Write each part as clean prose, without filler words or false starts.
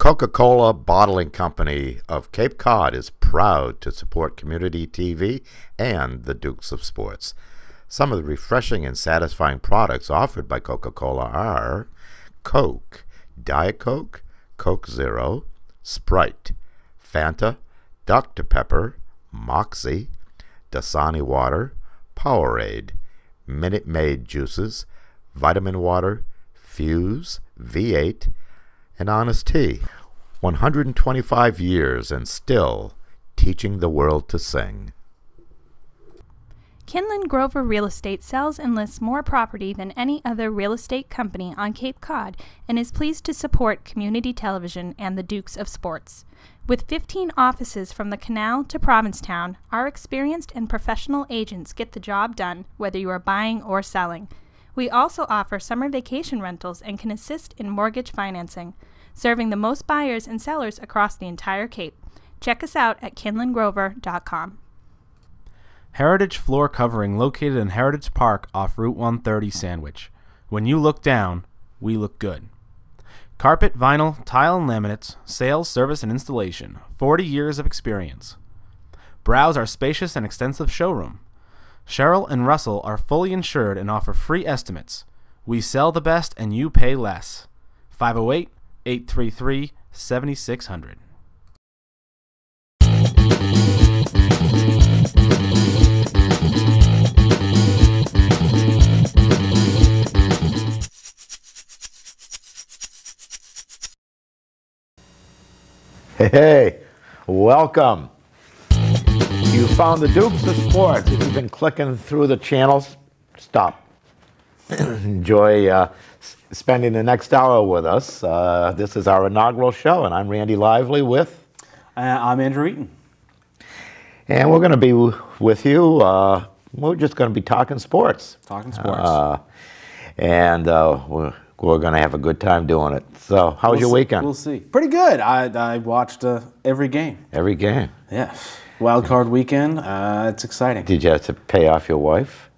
Coca-Cola Bottling Company of Cape Cod is proud to support community TV and the Dukes of Sports. Some of the refreshing and satisfying products offered by Coca-Cola are Coke, Diet Coke, Coke Zero, Sprite, Fanta, Dr. Pepper, Moxie, Dasani Water, Powerade, Minute Maid Juices, Vitamin Water, Fuse, V8, and Honest Tea. 125 years and still teaching the world to sing. Kinlin Grover Real Estate sells and lists more property than any other real estate company on Cape Cod and is pleased to support community television and the Dukes of Sports. With 15 offices from the Canal to Provincetown, our experienced and professional agents get the job done whether you are buying or selling. We also offer summer vacation rentals and can assist in mortgage financing, serving the most buyers and sellers across the entire Cape. Check us out at kinlingrover.com. Heritage Floor Covering located in Heritage Park off Route 130 Sandwich. When you look down, we look good. Carpet, vinyl, tile, and laminates, sales, service, and installation. 40 years of experience. Browse our spacious and extensive showroom. Cheryl and Russell are fully insured and offer free estimates. We sell the best and you pay less. 508-833-7600. Hey, welcome. You found the Dukes of Sports. If you've been clicking through the channels, stop. Enjoy spending the next hour with us. This is our inaugural show, and I'm Randy Lively with... I'm Andrew Eaton. And we're going to be with you. We're just going to be talking sports. Talking sports. And we're going to have a good time doing it. So, how was your weekend? We'll see. Pretty good. I watched every game. Every game? Yes. Wild card weekend. It's exciting. Did you have to pay off your wife?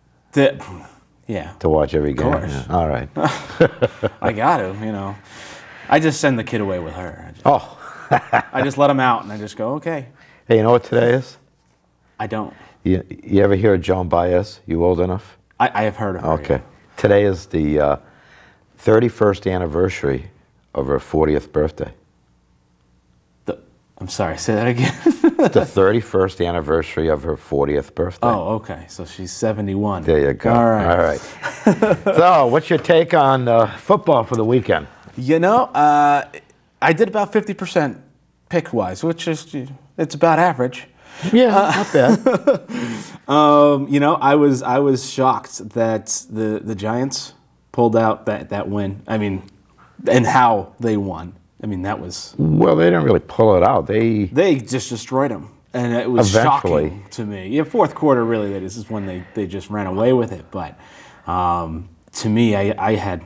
Yeah. To watch every game? Of course. Yeah. All right. I got to, you know. I just send the kid away with her. I just let him out, and I just go, okay. Hey, you know what today is? I don't. You ever hear of Joan Baez? You old enough? I have heard of her. Okay. Yeah. Today is the 31st anniversary of her 40th birthday. I'm sorry, say that again. The 31st anniversary of her 40th birthday. Oh, okay. So she's 71. There you go. All right. All right. So, what's your take on football for the weekend? You know, I did about 50% pick-wise, which is, it's about average. Yeah, not bad. You know, I was shocked that the Giants pulled out that win. I mean, and how they won. I mean, that was... Well, they didn't really pull it out. They just destroyed them. And it was shocking to me. Yeah, fourth quarter, really, this is when they just ran away with it. But to me, I had...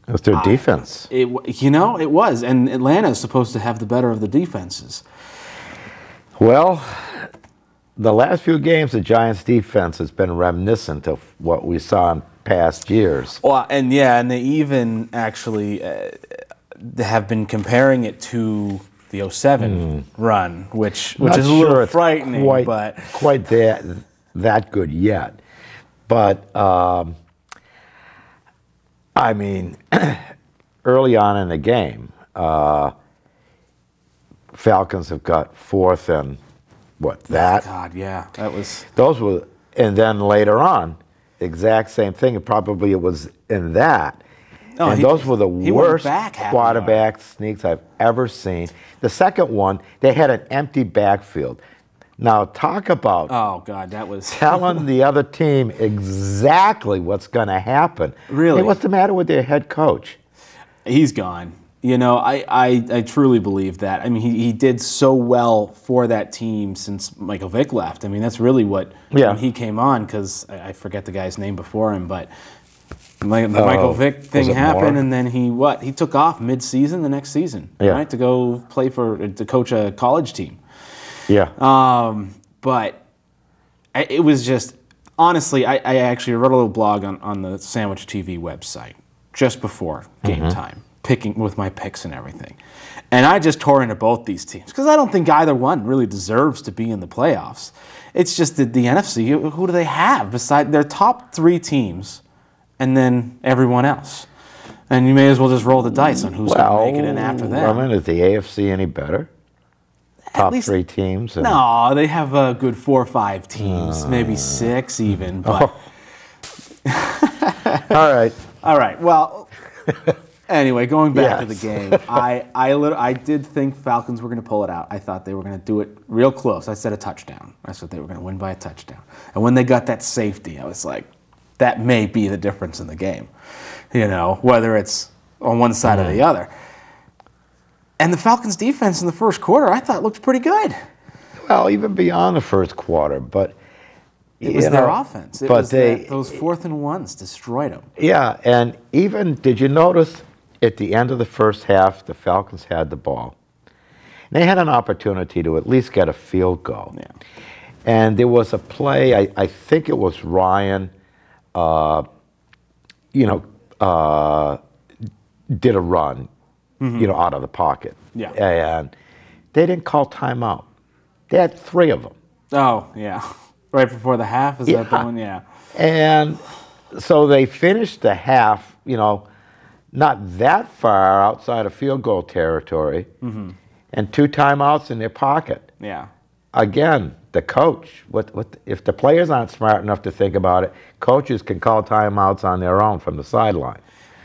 It was their defense. You know, it was. And Atlanta is supposed to have the better of the defenses. Well, the last few games, the Giants' defense has been reminiscent of what we saw in past years. Well, and yeah, and they even actually have been comparing it to the 07 run, which is a little frightening, but quite that good yet. But I mean, early on in the game, Falcons have got fourth and that? God, yeah, that was... Those were, and then later on, exact same thing, and probably it was in that. Oh, and those were the worst quarterback sneaks I've ever seen. The second one, they had an empty backfield. Now, talk about... Oh, God, that was... telling the other team exactly what's going to happen. Really? Hey, what's the matter with their head coach? He's gone. You know, I truly believe that. I mean, he did so well for that team since Michael Vick left. I mean, that's really what... Yeah. When he came on, because I forget the guy's name before him, but... The Michael Vick thing happened, and then he took off mid-season the next season, right, to go to coach a college team. Yeah. But it was just, honestly, I actually wrote a little blog on the Sandwich TV website just before game time, my picks and everything. And I just tore into both these teams because I don't think either one really deserves to be in the playoffs. It's just that the NFC, who do they have besides their top 3 teams and then everyone else? And you may as well just roll the dice on who's going to make it in after that. I mean, is the AFC any better? Top 3 teams? No, they have a good 4 or 5 teams, maybe 6 even. But All right. All right. Well, anyway, going back to the game, I did think Falcons were going to pull it out. I thought they were going to do it real close. I said a touchdown. I said they were going to win by a touchdown. And when they got that safety, I was like, that may be the difference in the game. You know, whether it's on one side or the other. And the Falcons' defense in the first quarter, I thought, looked pretty good. Well, even beyond the first quarter, but it was their offense. It was those 4th and 1s destroyed them. Yeah, and even, did you notice at the end of the first half, the Falcons had the ball. They had an opportunity to at least get a field goal. Yeah. And there was a play, I think it was Ryan, did a run, out of the pocket. Yeah. And they didn't call timeout. They had 3 of them. Oh, yeah. Right before the half? Is that the one? Yeah. And so they finished the half, not that far outside of field goal territory, and 2 timeouts in their pocket. Yeah. Again, the coach, if the players aren't smart enough to think about it, coaches can call timeouts on their own from the sideline.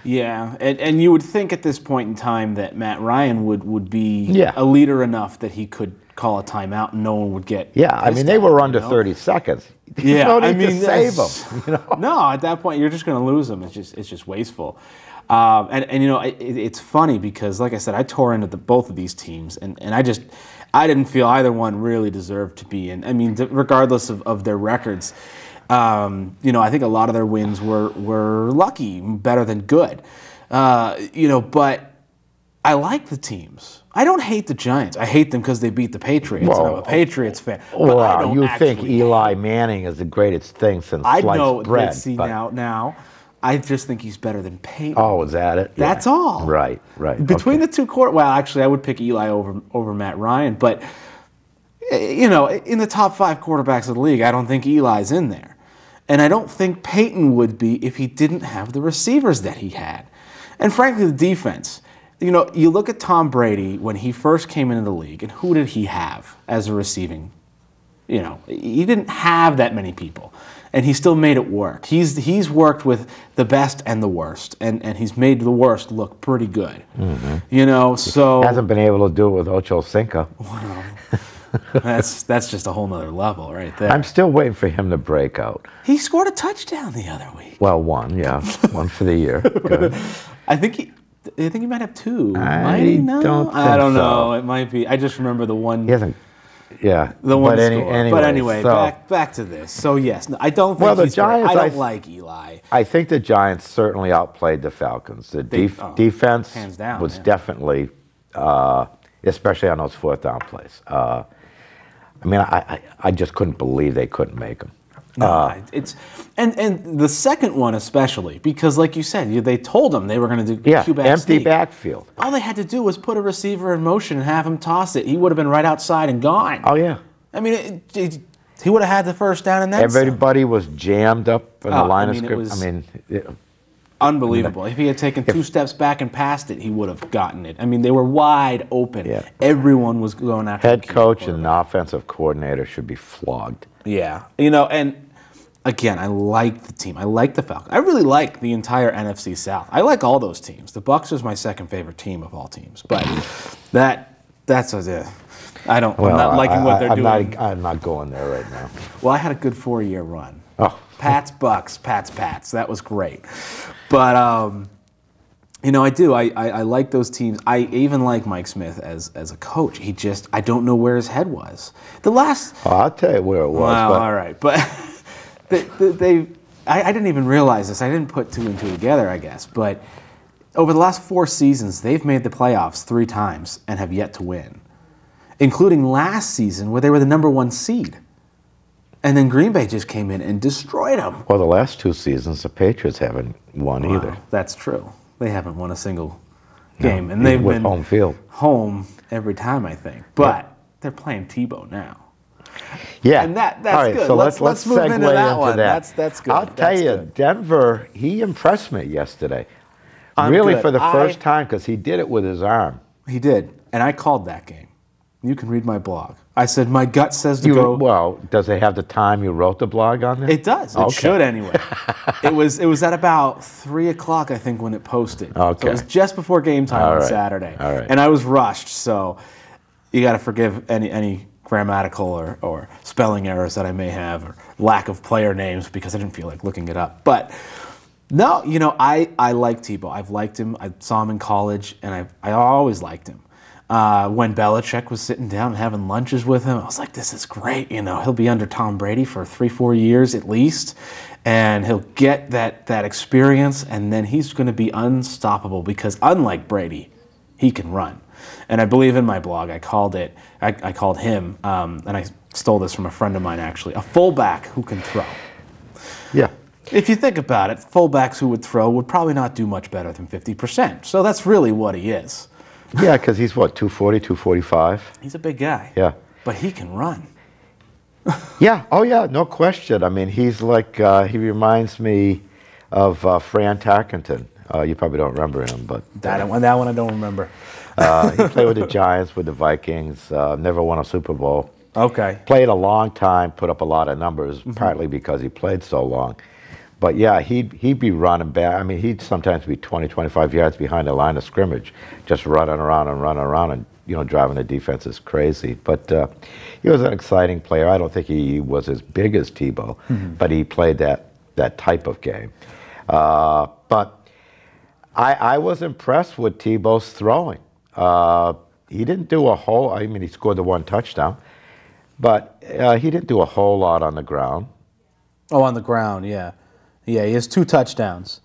Yeah, and you would think at this point in time that Matt Ryan would be a leader enough that he could call a timeout and no one would get I mean, they were under 30 seconds. Yeah, no need to save them. No, at that point, you're just going to lose them. It's just wasteful. It's funny because, like I said, I tore into both of these teams, and I didn't feel either one really deserved to be in. I mean, regardless of their records, I think a lot of their wins were lucky, better than good. But I like the teams. I don't hate the Giants. I hate them because they beat the Patriots. And I'm a Patriots fan. Wow, you think Eli Manning is the greatest thing since sliced bread. Now, I just think he's better than Peyton. Oh, is that it? That's all. Right. Between the two well, actually, I would pick Eli over Matt Ryan. But, in the top 5 quarterbacks of the league, I don't think Eli's in there. And I don't think Peyton would be if he didn't have the receivers that he had. And frankly, the defense. You look at Tom Brady when he first came into the league, and who did he have as a receiving? He didn't have that many people, and he still made it work. He's worked with the best and the worst, and he's made the worst look pretty good. So he hasn't been able to do it with Ocho Cinco. Wow. That's just a whole nother level right there. I'm still waiting for him to break out. He scored a touchdown the other week. Well, one for the year. Good. I think he might have 2. I don't know. It might be. I just remember the one. He hasn't. Yeah. The one score. Anyway, but anyway, back to this. So yes, I don't think the Giants. I don't like Eli. I think the Giants certainly outplayed the Falcons. The defense hands down, was definitely, especially on those 4th down plays. I just couldn't believe they couldn't make them. No, and the second one especially, because like you said, they told them they were going to do QB empty backfield. All they had to do was put a receiver in motion and have him toss it. He would have been right outside and gone. Oh yeah. I mean, he would have had the first down and then everybody was jammed up in the line of scrimmage. Unbelievable. If he had taken 2 steps back and passed it, he would have gotten it. I mean, they were wide open. Yeah. Everyone was going after head coach and the offensive coordinator should be flogged. Yeah. And again, I like the team. I like the Falcons. I really like the entire NFC South. I like all those teams. The Bucs is my second favorite team of all teams. But that's I'm not liking what they're doing. I'm not going there right now. Well, I had a good 4-year run. Oh. Pats, Bucs, Pats. That was great. But, I do. I like those teams. I even like Mike Smith as a coach. I don't know where his head was. I'll tell you where it was. Well, all right. But I didn't even realize this. I didn't put 2 and 2 together, I guess. But over the last 4 seasons, they've made the playoffs 3 times and have yet to win, including last season where they were the number 1 seed. And then Green Bay just came in and destroyed them. Well, the last 2 seasons, the Patriots haven't won either. That's true. They haven't won a single game, and even they've with been home field. home every time, I think. But they're playing Tebow now. Yeah, And that's all right, good. So Let's move segue into that one. That's good. I'll tell you, good. Denver, he impressed me yesterday. I'm really good. for the first time, because he did it with his arm. He did, and I called that game. You can read my blog. I said my gut says to go. Well, does it have the time you wrote the blog on there? It does. It should anyway. It was at about 3 o'clock, I think, when it posted. Okay. So it was just before game time on Saturday. All right. And I was rushed, so you got to forgive any grammatical or spelling errors that I may have, or lack of player names, because I didn't feel like looking it up. But no, I like Tebow. I've liked him. I saw him in college, and I always liked him. When Belichick was sitting down and having lunches with him, I was like, this is great. He'll be under Tom Brady for 3-4 years at least, and he'll get that experience, and then he's going to be unstoppable because unlike Brady, he can run. And I believe in my blog, I called him, and I stole this from a friend of mine actually, a fullback who can throw. Yeah. If you think about it, fullbacks who would throw would probably not do much better than 50%. So that's really what he is. Yeah, because he's what, 240, 245? He's a big guy. Yeah. But he can run. Yeah. Oh, yeah. No question. I mean, he's like he reminds me of Fran Tarkenton. You probably don't remember him, but That one I don't remember. he played with the Giants, with the Vikings. Never won a Super Bowl. Okay. Played a long time, put up a lot of numbers, partly because he played so long. But yeah, he'd be running back. I mean, he'd sometimes be 20, 25 yards behind the line of scrimmage, just running around and driving the defense is crazy. But he was an exciting player. I don't think he was as big as Tebow, but he played that type of game. But I was impressed with Tebow's throwing. He didn't do a whole. I mean, he scored the one touchdown, but he didn't do a whole lot on the ground. Oh, on the ground, yeah. Yeah, he has 2 touchdowns.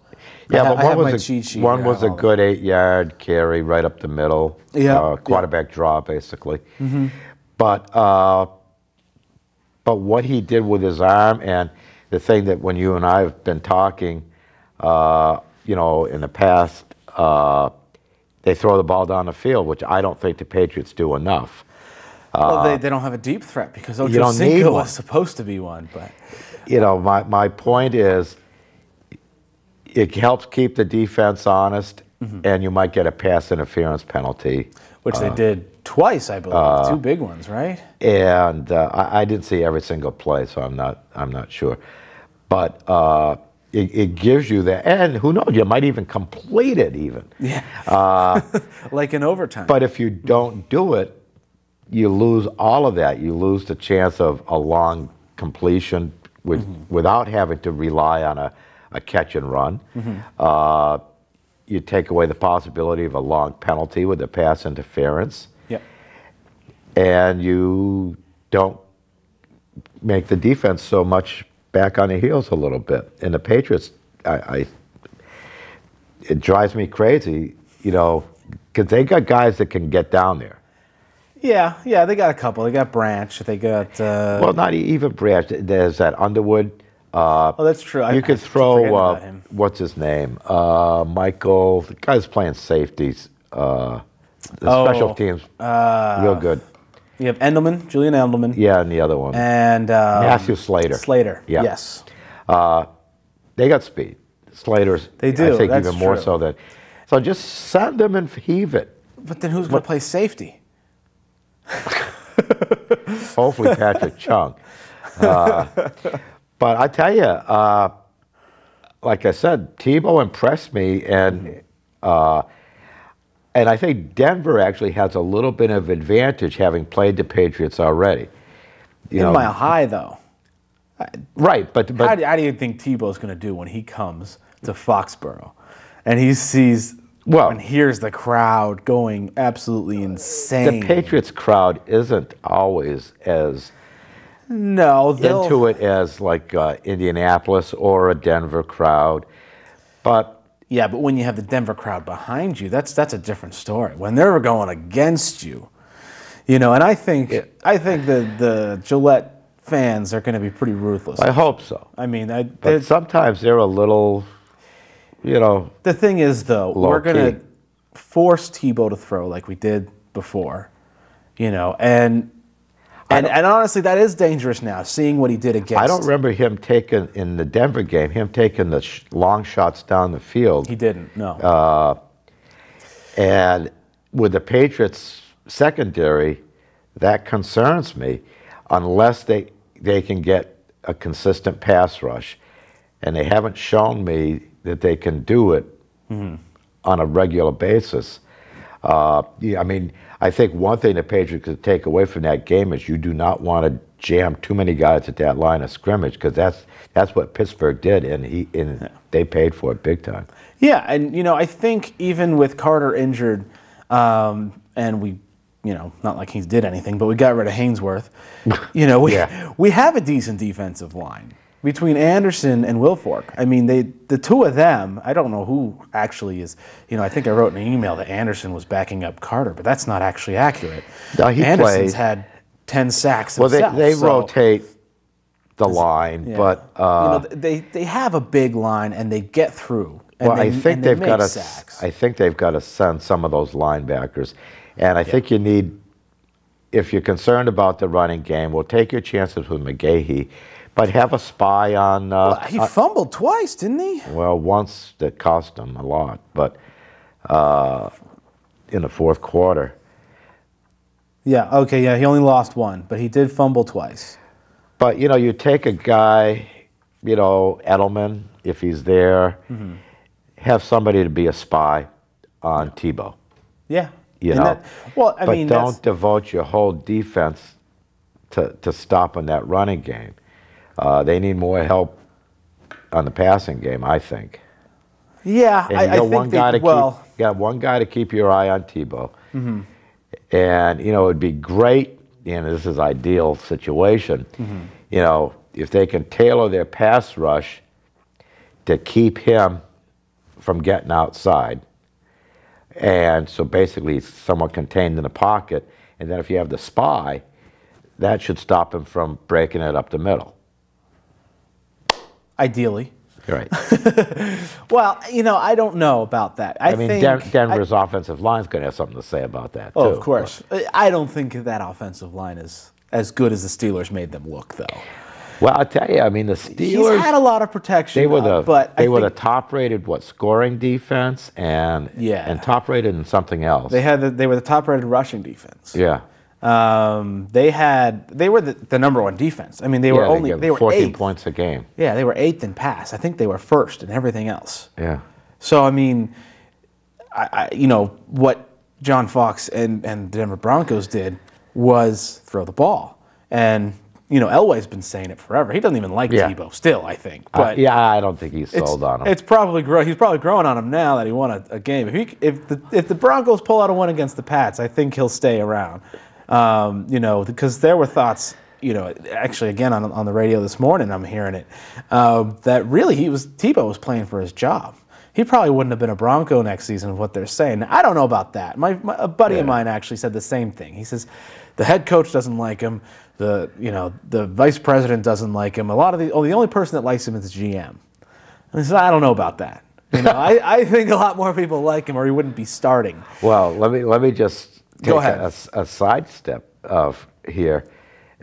Yeah, but one was a good 8-yard carry right up the middle. Yeah, quarterback draw, basically. But what he did with his arm, and the thing that when you and I have been talking, in the past, they throw the ball down the field, which I don't think the Patriots do enough. Well, they don't have a deep threat because you don't need Ochocinco one. was supposed to be one. But my point is, it helps keep the defense honest, and you might get a pass interference penalty. Which they did twice, I believe. 2 big ones, right? And I didn't see every single play, so I'm not sure. But it gives you that, and who knows, you might even complete it even. Yeah. Like in overtime. But if you don't do it, you lose all of that. You lose the chance of a long completion without having to rely on a catch and run. You take away the possibility of a long penalty with the pass interference. Yep. And you don't make the defense so much back on the heels a little bit. And the Patriots, it drives me crazy, because they got guys that can get down there. Yeah, they got a couple. They got Branch. They got... well, not even Branch. There's that Underwood. Oh, that's true. You could throw, what's his name? Michael, the guy's playing safeties. The special teams, real good. You have Julian Endelman. Yeah, and the other one. And Matthew Slater. Yeah. Yes. They got speed. Slater's, they do. I think, that's even more true. so than. So just send them and heave it. But then who's going to play safety? Hopefully Patrick Chung. But I tell you, like I said, Tebow impressed me, and I think Denver actually has a little bit of advantage having played the Patriots already. In Mile High, though. Right, but how do you think Tebow's going to do when he comes to Foxborough and he sees and hears the crowd going absolutely insane? The Patriots crowd isn't always as into it as like Indianapolis or a Denver crowd, but when you have the Denver crowd behind you, that's a different story. When they're going against you, and I think the Gillette fans are going to be pretty ruthless. I hope so. I mean, but sometimes they're a little, The thing is, though, we're going to force Tebow to throw like we did before, and honestly, that is dangerous now, seeing what he did against. I don't remember him taking, in the Denver game, taking the long shots down the field. He didn't, no. And with the Patriots secondary, that concerns me, unless they can get a consistent pass rush. And they haven't shown me that they can do it on a regular basis. Yeah, I mean, I think one thing the Patriots could take away from that game is you do not want to jam too many guys at that line of scrimmage, because that's what Pittsburgh did, and they paid for it big time. Yeah, and I think even with Carter injured, and we, not like he did anything, but we got rid of Hainsworth. We have a decent defensive line between Anderson and Wilfork. I mean, the two of them, I don't know who actually is, I think I wrote in an email that Anderson was backing up Carter, but that's not actually accurate. No, Anderson's had 10 sacks himself. Well, they rotate the line, but they have a big line and they get through. Well, I think they've got to send some of those linebackers, and I think you need, if you're concerned about the running game, well, take your chances with McGahee. But have a spy on... he fumbled twice, didn't he? Well, once that cost him a lot, but in the fourth quarter. Yeah, okay, yeah, he only lost one, but he did fumble twice. But, you take a guy, Edelman, if he's there, have somebody to be a spy on Tebow. Yeah. But don't devote your whole defense to stopping that running game. They need more help on the passing game, I think. Yeah, and you got one guy to keep your eye on Tebow. And, it'd be great, and this is ideal situation, if they can tailor their pass rush to keep him from getting outside. And so basically he's somewhat contained in the pocket. And then if you have the spy, that should stop him from breaking it up the middle. Ideally. Right. Well, I don't know about that. I think Denver's offensive line is going to have something to say about that, too. Oh, of course. I don't think that offensive line is as good as the Steelers made them look, though. Well, I'll tell you, I mean, the Steelers... He's had a lot of protection. They were the top-rated, scoring defense and top-rated in something else. They were the top-rated rushing defense. Yeah. They were the number one defense. I mean, they were 14 8th. points a game. Yeah, they were 8th in pass. I think they were 1st in everything else. Yeah. So I mean, what John Fox and the Denver Broncos did was throw the ball, and Elway's been saying it forever. He doesn't even like Tebow still, I think. But I don't think he's sold on him. It's probably he's probably growing on him now that he won a game. If the Broncos pull out a win against the Pats, I think he'll stay around. Because there were thoughts, actually again on the radio this morning, I'm hearing it, that really Tebow was playing for his job. He probably wouldn't have been a Bronco next season, is what they're saying. I don't know about that. A buddy of mine actually said the same thing. He says the head coach doesn't like him. The vice president doesn't like him. The only person that likes him is the GM. And he says, I don't know about that. I think a lot more people like him, or he wouldn't be starting. Well, let me just take a sidestep here.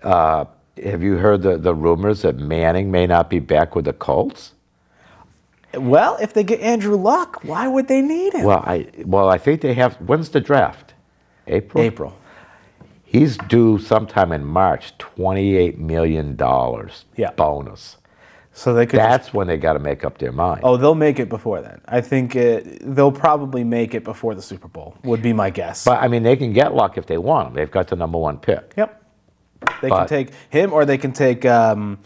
Have you heard the rumors that Manning may not be back with the Colts? Well, if they get Andrew Luck, why would they need him? Well, I think they have. When's the draft? April. He's due sometime in March. $28 million bonus. So they could. That's when they got to make up their mind. Oh, they'll make it before then. I think they'll probably make it before the Super Bowl. Would be my guess. But I mean, they can get Luck if they want him. They've got the number 1 pick. Yep. They can take him, or they can take what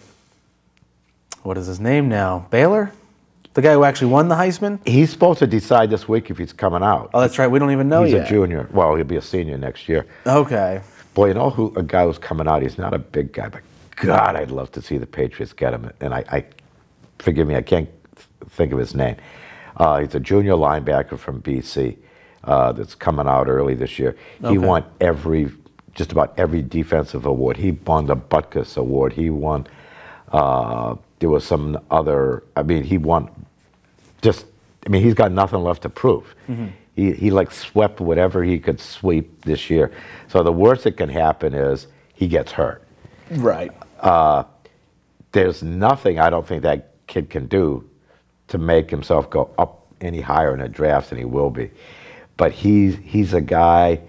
is his name now? Baylor, the guy who actually won the Heisman. He's supposed to decide this week if he's coming out. Oh, that's right. We don't even know yet. He's a junior. Well, he'll be a senior next year. Okay. Boy, a guy who's coming out. He's not a big guy, but God, I'd love to see the Patriots get him. And I forgive me, I can't think of his name. He's a junior linebacker from BC that's coming out early this year. He won just about every defensive award. He won the Butkus Award. He won, there was some other, he won he's got nothing left to prove. He like swept whatever he could sweep this year. So the worst that can happen is he gets hurt. Right. There's nothing I don't think that kid can do to make himself go up any higher in a draft than he will be. But he's a guy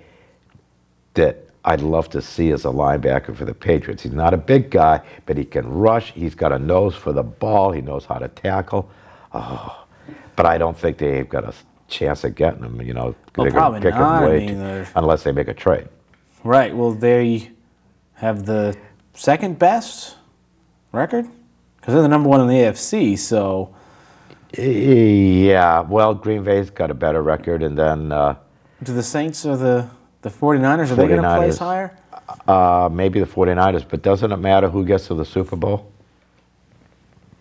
that I'd love to see as a linebacker for the Patriots. He's not a big guy, but he can rush. He's got a nose for the ball. He knows how to tackle. Oh, but I don't think they've got a chance of getting him. You know, they're going to pick him late unless they make a trade. Right. Well, they have the second best record because they're the number one in the AFC. So. Yeah. Well, Green Bay's got a better record, and then. Do the Saints or the 49ers, are they going to place higher? Maybe the 49ers, but doesn't it matter who gets to the Super Bowl?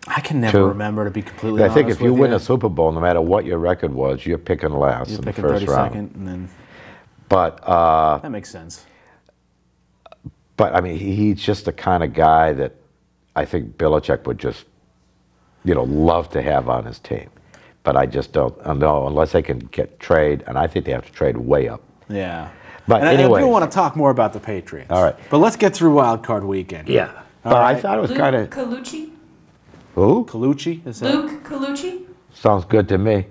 I can never remember, to be completely honest. I think if you win a Super Bowl, no matter what your record was, you're picking last in the first round. And then but that makes sense. But I mean, he's just the kind of guy that I think Belichick would just, love to have on his team. But I just don't know unless they can get trade, and I think they have to trade way up. Yeah. But anyway, I do want to talk more about the Patriots. All right. But let's get through Wild Card Weekend. Yeah. But I thought it was kind of. Colucci? Who? Colucci? Is that? Luke Colucci? Sounds good to me.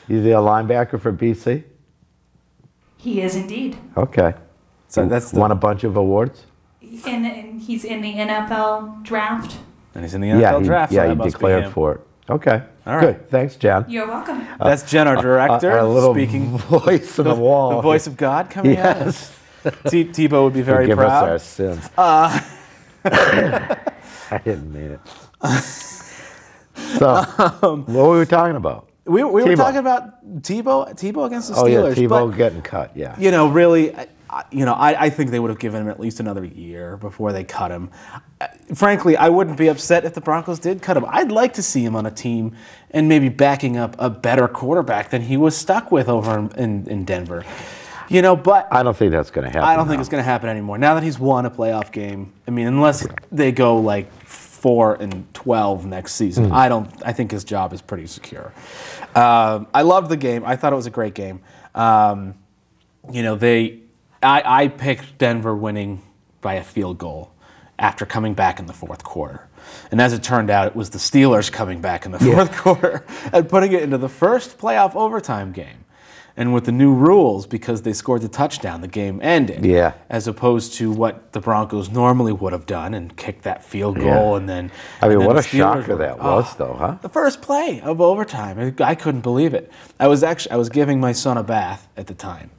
Is he a linebacker for BC? He is indeed. Okay. So that's won a bunch of awards? And he's in the NFL draft. And he's in the NFL draft. Yeah, he declared for it. Okay. All right. Good. Thanks, Jen. You're welcome. That's Jen, our director, our little speaking. Voice on the wall. The voice of God coming out. Yes. Tebow would be very Forgive proud. us our sins. I didn't mean it. So, what were we talking about? We were talking about Tebow against the Steelers. Oh, yeah, Tebow getting cut, yeah. Really, I think they would have given him at least another year before they cut him. Frankly, I wouldn't be upset if the Broncos did cut him. I'd like to see him on a team and maybe backing up a better quarterback than he was stuck with over in Denver. But I don't think that's going to happen. I don't think it's going to happen anymore. Now that he's won a playoff game, I mean, unless they go like 4-12 next season, I think his job is pretty secure. I loved the game. I thought it was a great game. I picked Denver winning by a field goal after coming back in the fourth quarter. And as it turned out, it was the Steelers coming back in the fourth quarter and putting it into the first playoff overtime game. And with the new rules, because they scored the touchdown, the game ended. Yeah. As opposed to what the Broncos normally would have done and kicked that field goal and then. I mean, what a shocker that was, though, huh? The first play of overtime. I couldn't believe it. I was giving my son a bath at the time,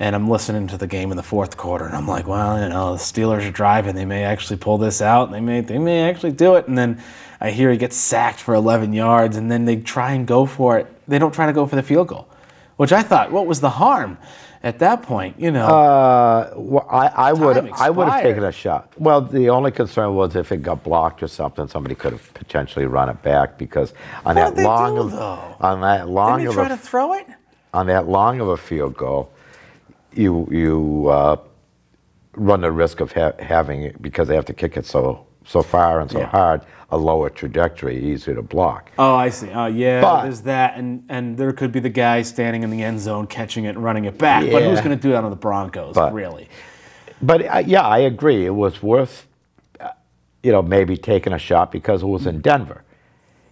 and I'm listening to the game in the fourth quarter, and I'm like, well, the Steelers are driving. They may actually pull this out. They may actually do it. And then I hear he gets sacked for 11 yards, and then they try and go for it. They don't try to go for the field goal. Which I thought, what was the harm at that point? Well, I would have taken a shot. Well, the only concern was if it got blocked or something, somebody could have potentially run it back because on that long of a field goal, you run the risk of having it because they have to kick it so far and so hard. A lower trajectory, easier to block. Oh, I see. Oh, yeah, but there's that, and there could be the guy standing in the end zone catching it and running it back. Yeah. But who's going to do that on the Broncos, really? But, I agree. It was worth, maybe taking a shot because it was in Denver.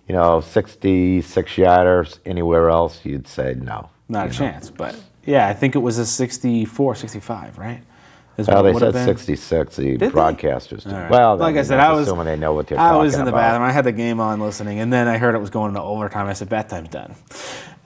66-yarders, anywhere else, you'd say no. Not a chance. But, yeah, I think it was a 64, 65, right? Well, they said 66, the broadcasters did. Right. Well, like I said, I was assuming they know what they're talking about. I was in the bathroom. I had the game on listening, and then I heard it was going into overtime. I said, bath time's done.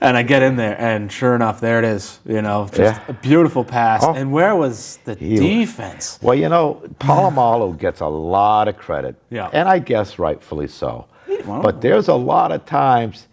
And I get in there, and sure enough, there it is. Just a beautiful pass. Oh. And where was the defense? Well, Polamalu gets a lot of credit, and I guess rightfully so. But there's a lot of times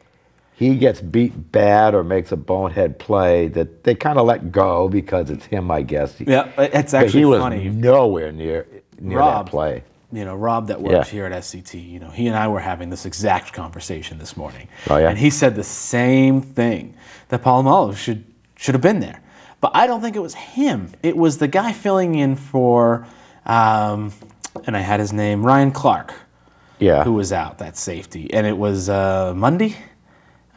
he gets beat bad or makes a bonehead play that they kind of let go because it's him, I guess. Yeah, it's actually funny. He was nowhere near that play. Rob that works here at SCT, he and I were having this exact conversation this morning. Oh, yeah? And he said the same thing, that Polamalu should have been there. But I don't think it was him. It was the guy filling in for, and I had his name, Ryan Clark, who was out, that safety. And it was Monday.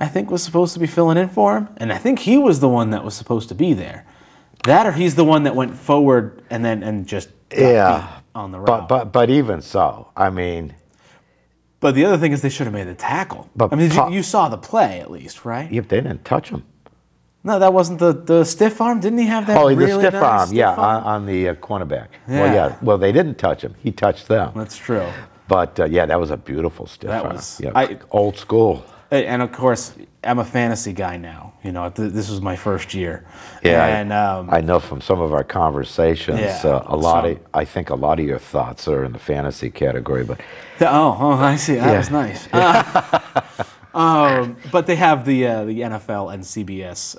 I think, was supposed to be filling in for him, and I think he was the one that was supposed to be there. That, or he's the one that went forward and just got beat on the route. But even so, I mean. But the other thing is they should have made the tackle. But I mean, you saw the play at least, right? Yep, they didn't touch him. No, that wasn't the stiff arm. Didn't he have that? Oh, really the stiff nice arm, stiff arm? on the cornerback. Yeah. Well, yeah. Well, they didn't touch him. He touched them. That's true. But yeah, that was a beautiful stiff arm. Yeah, old school. And of course, I'm a fantasy guy now. You know, this was my first year. Yeah, and I know from some of our conversations, I think a lot of your thoughts are in the fantasy category. But I see. That was nice. But they have the NFL and CBS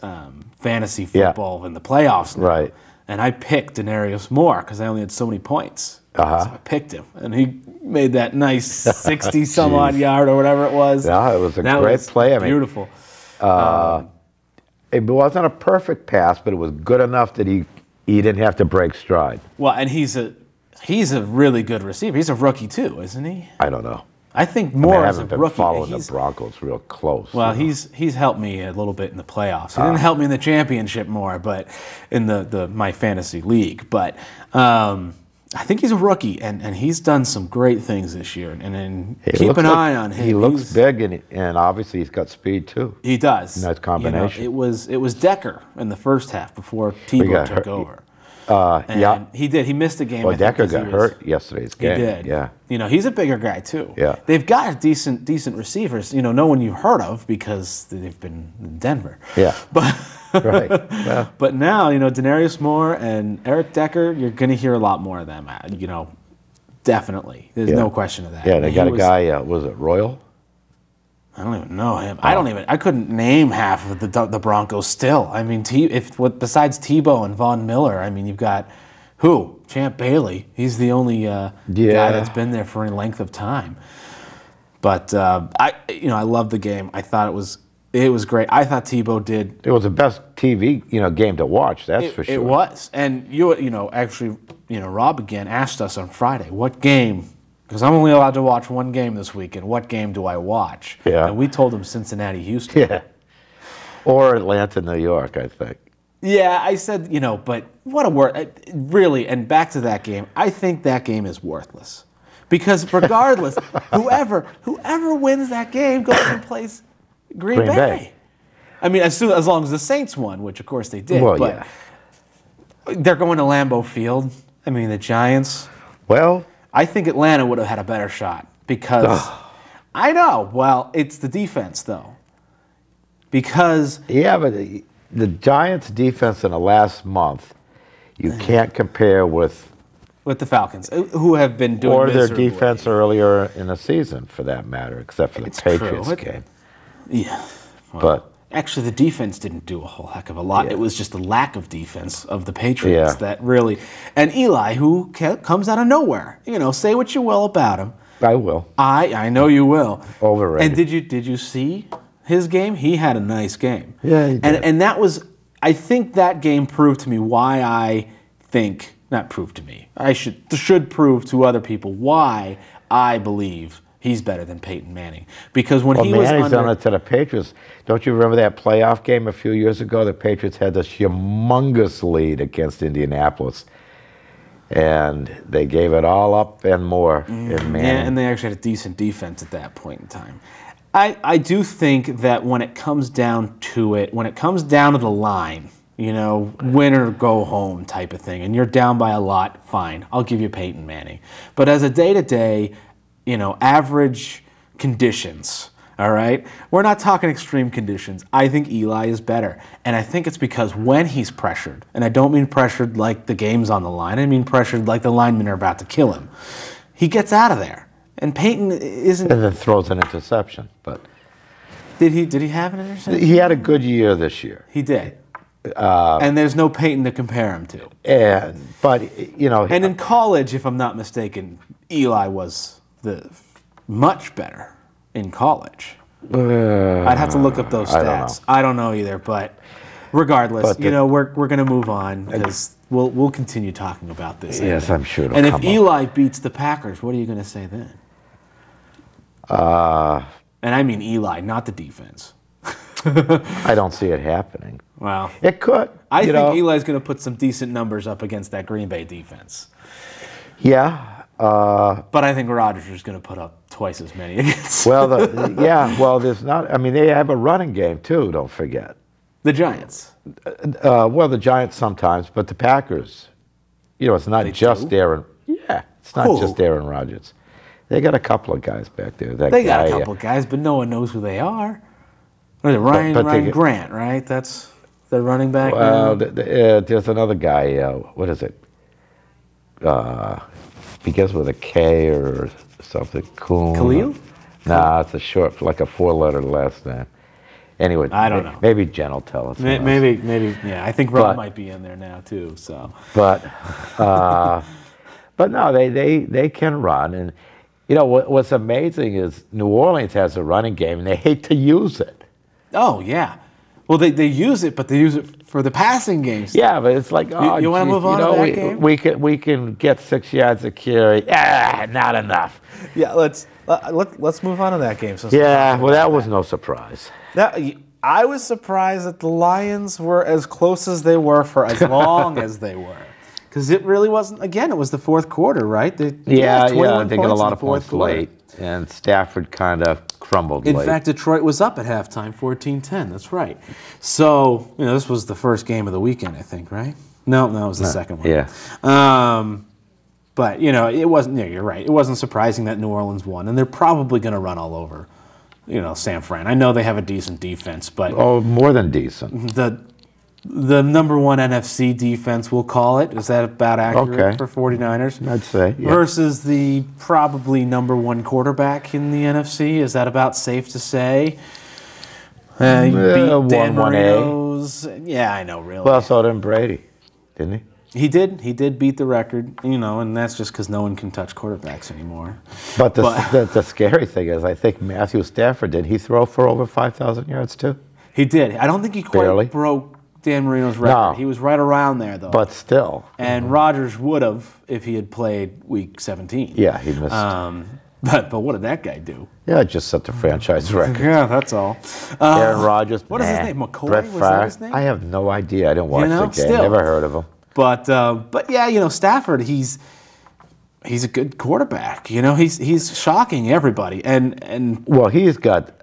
fantasy football in the playoffs now. Right. And I picked Denarius Moore because I only had so many points. So I picked him, and he made that nice 60-some-odd yard or whatever it was. Yeah, it was a great play. I mean, beautiful. It wasn't a perfect pass, but it was good enough that he didn't have to break stride. Well, and he's a really good receiver. He's a rookie too, isn't he? I don't know. I think Moore is a rookie. I haven't been following the Broncos real close. Well, he's helped me a little bit in the playoffs. He didn't help me in the championship more, but in my fantasy league. But I think he's a rookie, and he's done some great things this year. And keep an eye on him. He looks big, and obviously he's got speed too. He does. Nice combination. You know, it was Decker in the first half before Tebow took over. He did. He missed a game. Well, Decker got hurt yesterday's game. He did. Yeah. You know, he's a bigger guy too. Yeah. They've got decent receivers. You know, no one you've heard of because they've been in Denver. Yeah. But right. Yeah. But now, you know, Denarius Moore and Eric Decker, you're going to hear a lot more of them. You know, definitely. There's no question of that. Yeah, they got a guy. Was it Royal? I don't even know him. I couldn't name half of the Broncos still. I mean, besides Tebow and Von Miller, I mean, you've got who? Champ Bailey. He's the only guy that's been there for any length of time. But I love the game. I thought it was great. I thought Tebow did. It was the best TV game to watch. That's for sure. It was. And Rob again asked us on Friday, what game? Because I'm only allowed to watch one game this weekend. What game do I watch? Yeah. And we told him Cincinnati, Houston. Yeah. Or Atlanta, New York, I think. Yeah, I said, but what a word. Really, and back to that game, I think that game is worthless. Because regardless, whoever wins that game goes and plays Green Bay. I mean, as long as the Saints won, which of course they did. Well, but they're going to Lambeau Field. I mean, the Giants. Well, I think Atlanta would have had a better shot because I know. Well, it's the defense though. Because but the Giants' defense in the last month, you can't compare with the Falcons, who have been doing or their miserably. defense earlier in the season, for that matter, except for the Patriots game. Yeah, well, but actually, the defense didn't do a whole heck of a lot. It was just the lack of defense of the Patriots that really. And Eli, who comes out of nowhere. Say what you will about him. I will. I know you will. Overrated. And did you see his game? He had a nice game. Yeah, he did. And that was, I think that game proved to me why I think, not proved to me, I should prove to other people why I believe he's better than Peyton Manning. Because when he was Manning's done it to the Patriots. Don't you remember that playoff game a few years ago? The Patriots had this humongous lead against Indianapolis. And they gave it all up and more in Manning. Yeah, and they actually had a decent defense at that point in time. I do think that when it comes down to it, when it comes down to the line, win or go home type of thing, and you're down by a lot, fine, I'll give you Peyton Manning. But as a day-to-day, average conditions, all right? We're not talking extreme conditions. I think Eli is better. And I think it's because when he's pressured, and I don't mean pressured like the game's on the line, I mean pressured like the linemen are about to kill him, he gets out of there. And Peyton isn't... And then throws an interception, but... Did he have an interception? He had a good year this year. He did. And there's no Peyton to compare him to. But And in college, if I'm not mistaken, Eli was much better in college. I'd have to look up those stats. I don't know either, but regardless, we're going to move on because we'll continue talking about this. Yes, I'm sure it'll And come if up. Eli beats the Packers, what are you going to say then? And I mean Eli, not the defense. I don't see it happening. Wow. It could. I think Eli's going to put some decent numbers up against that Green Bay defense. Yeah. But I think Rodgers is going to put up twice as many against. Well, there's not. I mean, they have a running game too. Don't forget. The Giants. Well, the Giants sometimes, but the Packers. It's not just Aaron. Yeah, it's not just Aaron Rodgers. They got a couple of guys back there. They got a couple of guys, but no one knows who they are. Ryan Grant, right? That's their running back. Well, there's another guy. What is it? Begins with a K or something. Khalil? Nah, it's a short, like a 4-letter last name. Anyway, I don't know. Maybe Jen will tell us. Maybe, yeah. I think Rob might be in there now too. So, but no, they can run, and what's amazing is New Orleans has a running game, and they hate to use it. Oh yeah, well they use it, but they use it for the passing games. Yeah, but it's like, you want to move on to that game? We can get 6 yards of carry. Not enough. Yeah, let's move on to that game. Yeah, well, that was no surprise. I was surprised that the Lions were as close as they were for as long as they were. Because it really wasn't, again, it was the fourth quarter, right? They got a lot of points late, and Stafford kind of crumbled late. In fact, Detroit was up at halftime, 14-10, that's right. So, this was the first game of the weekend, I think, right? No, it was the second one. Yeah. But, it wasn't, you're right, it wasn't surprising that New Orleans won, and they're probably going to run all over, San Fran. I know they have a decent defense, but... Oh, more than decent. The number one NFC defense, we'll call it. Is that about accurate for 49ers? I'd say, yeah. Versus the probably number one quarterback in the NFC. Is that about safe to say? You beat Dan Marino's. Yeah, I know, really. Well, so did Brady, didn't he? He did beat the record, and that's just because no one can touch quarterbacks anymore. But the scary thing is, I think Matthew Stafford, did he throw for over 5,000 yards too? He did. I don't think he quite broke Dan Marino's record. No. He was right around there, though. But still. And Rodgers would have if he had played Week 17. Yeah, he missed. But what did that guy do? Yeah, just set the franchise record. Yeah, that's all. Aaron Rodgers. What is his name? McCoy? Brett Was that his name? I have no idea. I didn't watch the game. Still. Never heard of him. But yeah, Stafford, he's a good quarterback. He's shocking everybody. And well, he's got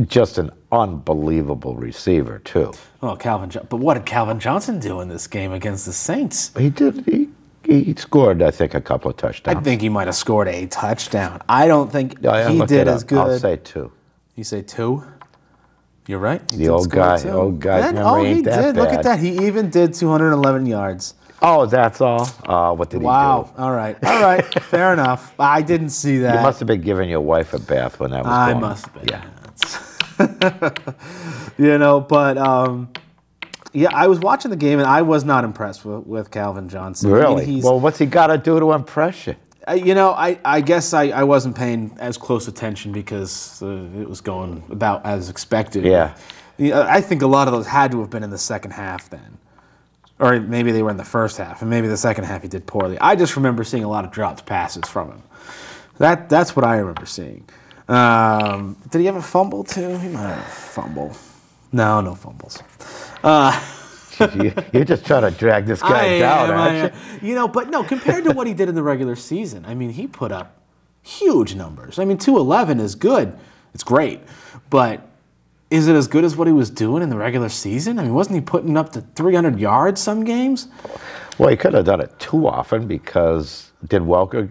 just an unbelievable receiver too. Oh, but what did Calvin Johnson do in this game against the Saints? He did. He scored, I think, a couple of touchdowns. I think he might have scored a touchdown. I don't think he did as good. I'll say 2. You say 2? You're right. The old guy. He did. Look at that. He even did 211 yards. Oh, that's all? What did he do? Wow. All right. Fair enough. I didn't see that. You must have been giving your wife a bath when that was going on. I must have been. Yeah. But yeah, I was watching the game, and I was not impressed with Calvin Johnson. Really? Well, what's he got to do to impress you? I guess I wasn't paying as close attention because it was going about as expected. Yeah. I think a lot of those had to have been in the second half then. Or maybe they were in the first half, and maybe the second half he did poorly. I just remember seeing a lot of dropped passes from him. That's what I remember seeing. Did he have a fumble too? He might have a fumble. No fumbles. You're just trying to drag this guy down, aren't you? But no, compared to what he did in the regular season, I mean, he put up huge numbers. I mean, 211 is good. It's great. But is it as good as what he was doing in the regular season? I mean, wasn't he putting up to 300 yards some games? Well, he could have done it too often because did Welker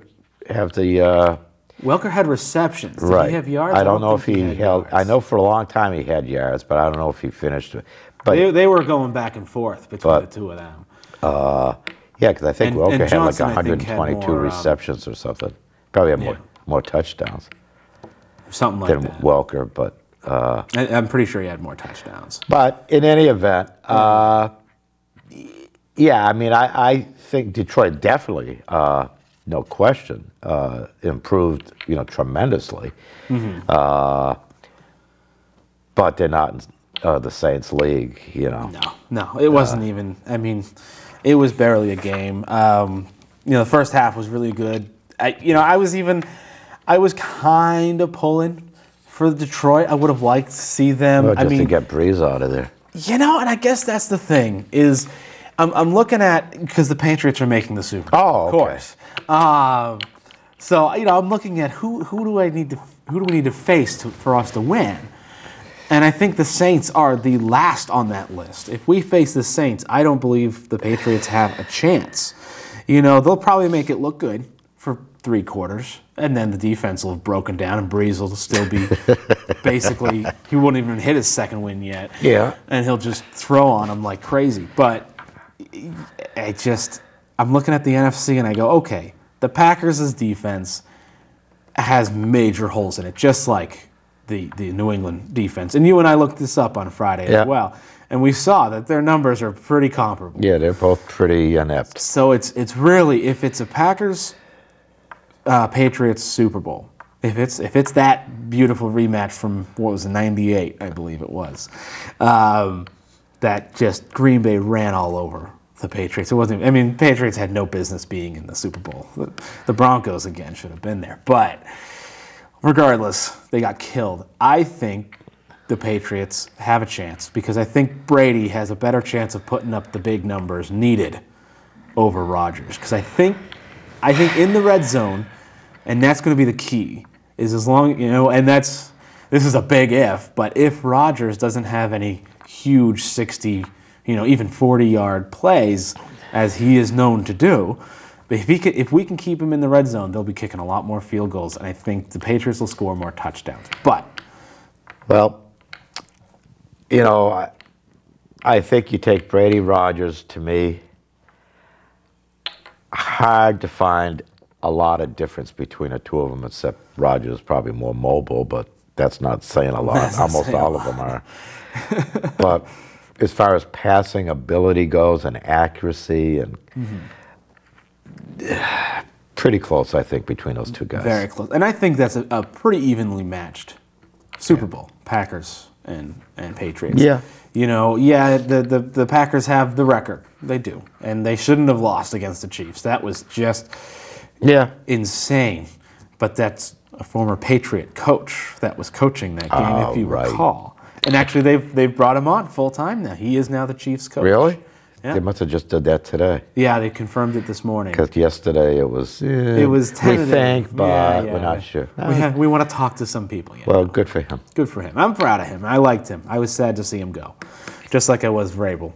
have the... Welker had receptions. Did he have yards? I don't know if he held... Yards. I know for a long time he had yards, but I don't know if he finished it. But they were going back and forth between the two of them. Yeah, because I think Welker had like 122 receptions or something. Probably had more touchdowns. Something like that. Than Welker, but... I'm pretty sure he had more touchdowns. But in any event, yeah, I mean, I think Detroit definitely... no question, improved, tremendously. Mm-hmm. But they're not in the Saints league, No, it wasn't even. I mean, it was barely a game. The first half was really good. I was kind of pulling for Detroit. I would have liked to see them. Well, just to get Breeze out of there. You know, and I guess that's the thing is, I'm looking at because the Patriots are making the Super Bowl. Oh, okay. Of course. So I'm looking at who do we need to face for us to win, and I think the Saints are the last on that list. If we face the Saints, I don't believe the Patriots have a chance. You know, they'll probably make it look good for 3 quarters, and then the defense will have broken down, and Breeze will still be basically, he won't even hit his second win yet. Yeah. And he'll just throw on them like crazy. But I'm looking at the NFC, and I go, okay, the Packers' defense has major holes in it, just like the New England defense. And you and I looked this up on Friday as well, and we saw that their numbers are pretty comparable. Yeah, they're both pretty inept. So it's really, if it's a Packers Patriots Super Bowl, if it's that beautiful rematch from what was it, '98, I believe it was, that just Green Bay ran all over the Patriots. It wasn't. I mean, Patriots had no business being in the Super Bowl. The Broncos again should have been there, but regardless, they got killed. I think the Patriots have a chance because I think Brady has a better chance of putting up the big numbers needed over Rodgers. Because I think in the red zone, and that's going to be the key, is as long, and this is a big if, but if Rodgers doesn't have any huge 60, even 40-yard plays, as he is known to do, if we can keep him in the red zone, they'll be kicking a lot more field goals, and I think the Patriots will score more touchdowns. But, well, I think you take Brady, Rodgers, to me, hard to find a lot of difference between the two of them, except Rodgers is probably more mobile, but that's not saying a lot. Almost all of them are. But as far as passing ability goes and accuracy, and pretty close, I think, between those two guys. Very close. And I think that's a pretty evenly matched Super Bowl, Packers and Patriots. Yeah. The Packers have the record. They do. And they shouldn't have lost against the Chiefs. That was just insane. But that's a former Patriot coach that was coaching that game, if you recall. And actually, they've brought him on full time now. He is now the Chiefs coach. Really? Yeah. They must have just did that today. Yeah, they confirmed it this morning. Because yesterday it was tentative. We think, but we're not sure. We want to talk to some people. Well, good for him. Good for him. I'm proud of him. I liked him. I was sad to see him go, just like I was Vrabel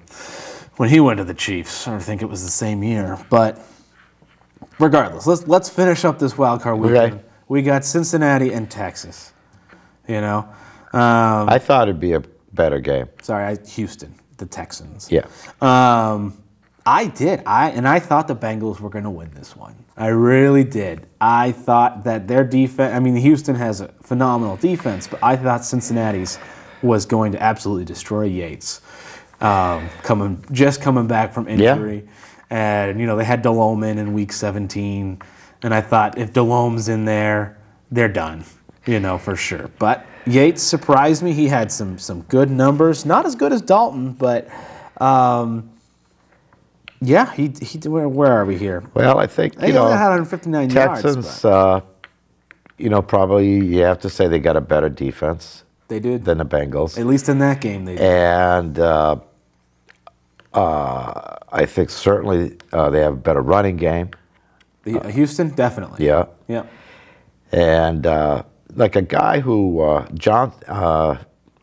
when he went to the Chiefs. I think it was the same year. But regardless, let's finish up this wild card weekend. Okay. We got Cincinnati and Texas. I thought it'd be a better game. Sorry, Houston, the Texans. Yeah. I did. I thought the Bengals were going to win this one. I really did. I thought that their defense, Houston has a phenomenal defense, but I thought Cincinnati's was going to absolutely destroy Yates. Coming back from injury. Yeah. And, they had Delhomme in week 17. And I thought if Delhomme's in there, they're done, for sure. But Yates surprised me. He had some good numbers. Not as good as Dalton, but he did. Where are we here? Well, I think, they only had 159 Texans, yards. probably you have to say they got a better defense. They did. Than the Bengals. At least in that game they did. And I think certainly they have a better running game. Houston, definitely. Yeah. Yeah. And like a guy who,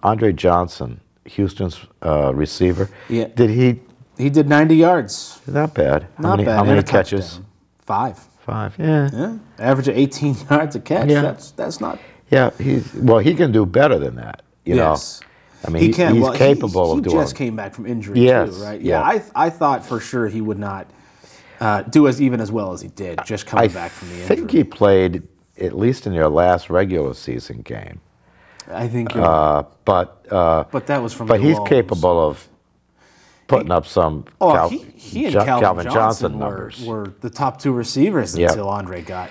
Andre Johnson, Houston's receiver, He did 90 yards. Not bad. Not bad. How many catches? 5. 5, yeah. Average of 18 yards a catch. Yeah. That's not... Yeah, he can do better than that, yes. know. He can. He's capable of doing it. He just came back from injury, too, right? Yeah, I thought for sure he would not do even as well as he did, just coming back from the injury. I think he played, at least in their last regular season game. I think but that was from But he's capable of putting up some he and Calvin Johnson numbers. Were the top 2 receivers until Andre got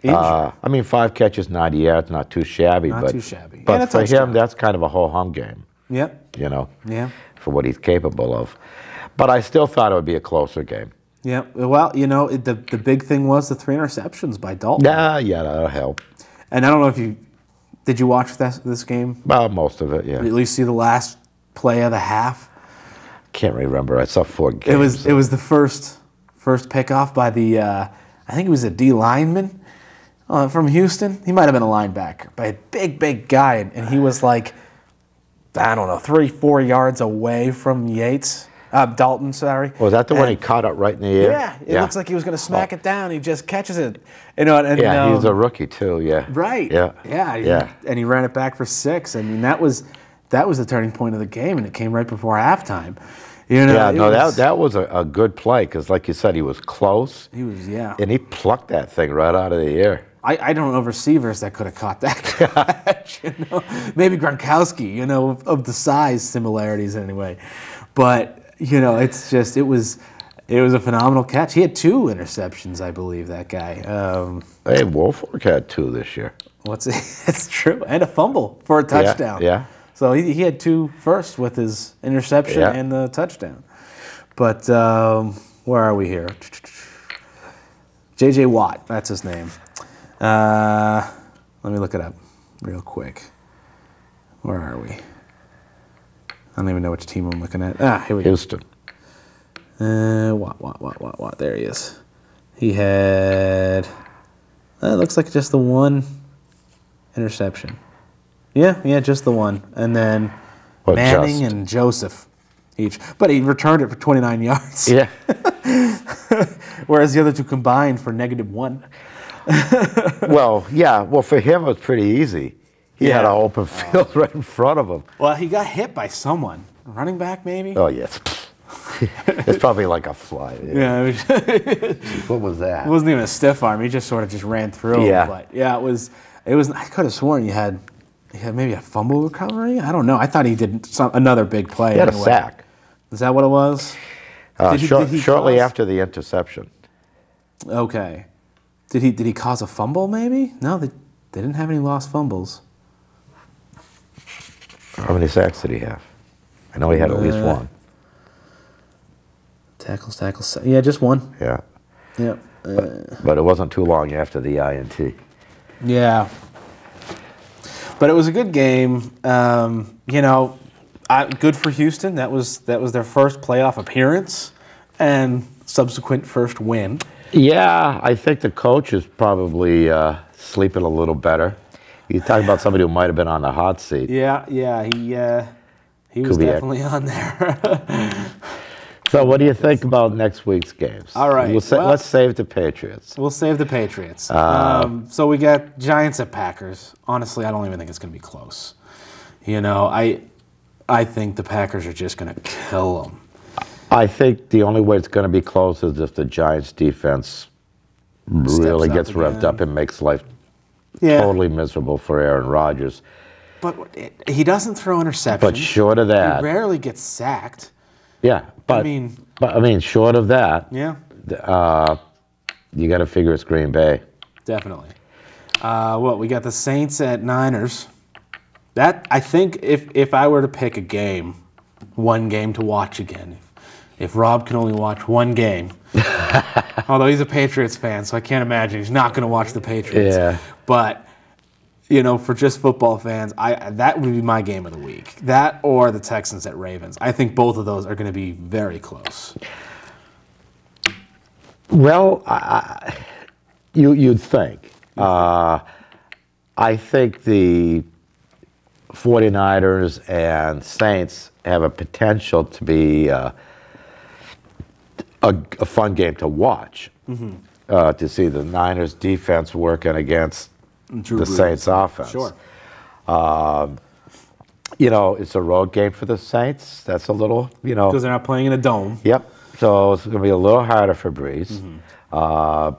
injured. 5 catches, 90 yards, not too shabby. Not too shabby. But for him, that's kind of a ho-hum game. Yep. Yeah. For what he's capable of. But I still thought it would be a closer game. Yeah. Well, the big thing was the 3 interceptions by Dalton. Yeah, that'll help. And I don't know if Did you watch this game? Well, most of it, yeah. Did you at least see the last play of the half? Can't remember. I saw 4 games. It was the first pickoff by the I think it was a D lineman from Houston. He might have been a linebacker, but a big guy, and he was like, I don't know, 3-4 yards away from Dalton, sorry. Was that the one he caught it right in the air? Yeah, it looks like he was going to smack it down. He just catches it. And, he's a rookie too. Yeah. Right. Yeah. And he ran it back for 6. I mean, that was the turning point of the game, and it came right before halftime. That was a good play because, like you said, he was close. He was, and he plucked that thing right out of the air. I don't know receivers that could have caught that catch. Maybe Gronkowski, of the size similarities anyway. But it was a phenomenal catch. He had 2 interceptions, I believe. That guy. Hey, Woolfolk had 2 this year. That's true, and a fumble for a touchdown. Yeah. So he had 2 first with his interception and the touchdown. But where are we here? J.J. Watt, that's his name. Let me look it up real quick. Where are we? I don't even know which team I'm looking at. Here we go. Houston. Watt. There he is. He had, it looks like just the 1 interception. Yeah, just the 1. And then Manning and Joseph each. But he returned it for 29 yards. Yeah. Whereas the other 2 combined for -1. Well, for him it was pretty easy. He had an open field right in front of him. Well, he got hit by someone. A running back, maybe? Oh, yes. It's probably like a fly. Yeah. What was that? It wasn't even a stiff arm. He just sort of just ran through him. But it was. I could have sworn he had maybe a fumble recovery. I don't know. I thought he did another big play. He had a sack. Is that what it was? Shortly after the interception. Okay. Did he cause a fumble? Maybe. No, they didn't have any lost fumbles. How many sacks did he have? I know he had at least 1. Tackles. Yeah, just 1. Yeah. Yeah. But it wasn't too long after the INT. Yeah. But it was a good game. Good for Houston. That was their first playoff appearance and subsequent first win. Yeah, I think the coach is probably sleeping a little better. You're talking about somebody who might have been on the hot seat. Yeah, he was definitely on there. So what do you think about next week's games? All right. Let's save the Patriots. We'll save the Patriots. So we got Giants at Packers. Honestly, I don't even think it's going to be close. I think the Packers are just going to kill them. I think the only way it's going to be close is if the Giants' defense really gets revved up and makes life totally miserable for Aaron Rodgers. But he doesn't throw interceptions. But short of that, he rarely gets sacked. Yeah, but I mean, short of that, you got to figure it's Green Bay. Definitely. We got the Saints at Niners. That I think if I were to pick a game, one game to watch again, if Rob can only watch one game, although he's a Patriots fan, so I can't imagine he's not going to watch the Patriots. Yeah. But for just football fans, that would be my game of the week. That or the Texans at Ravens. I think both of those are going to be very close. Well, you'd think. I think the 49ers and Saints have a potential to be a fun game to watch. Mm-hmm. To see the Niners defense working against the Saints offense. Sure. It's a road game for the Saints. That's a little, because they're not playing in a dome. Yep. So it's going to be a little harder for Breeze. Mm-hmm.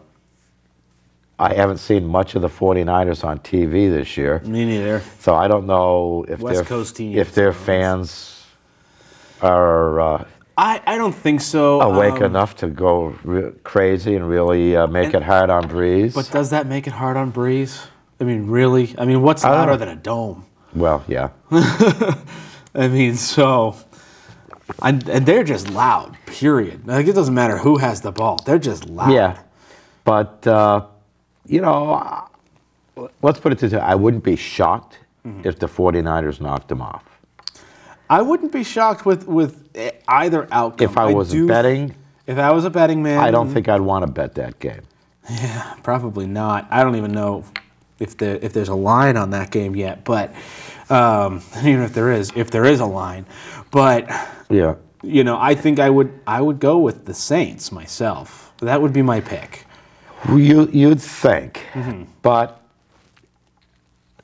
I haven't seen much of the 49ers on TV this year. Me neither. So I don't know if their fans are I don't think so. Awake enough to go crazy and really make it hard on Breeze. But does that make it hard on Breeze? I mean, really? I mean, what's louder than a dome? Well, yeah. I mean, and they're just loud, period. Like, it doesn't matter who has the ball. They're just loud. Yeah. But, let's put it this way. I wouldn't be shocked if the 49ers knocked them off. I wouldn't be shocked with either outcome. If I was betting, if I was a betting man, I don't think I'd want to bet that game. Yeah, probably not. I don't even know if there's a line on that game yet, but even if there is a line, but yeah, I think I would go with the Saints myself. That would be my pick. You'd think, but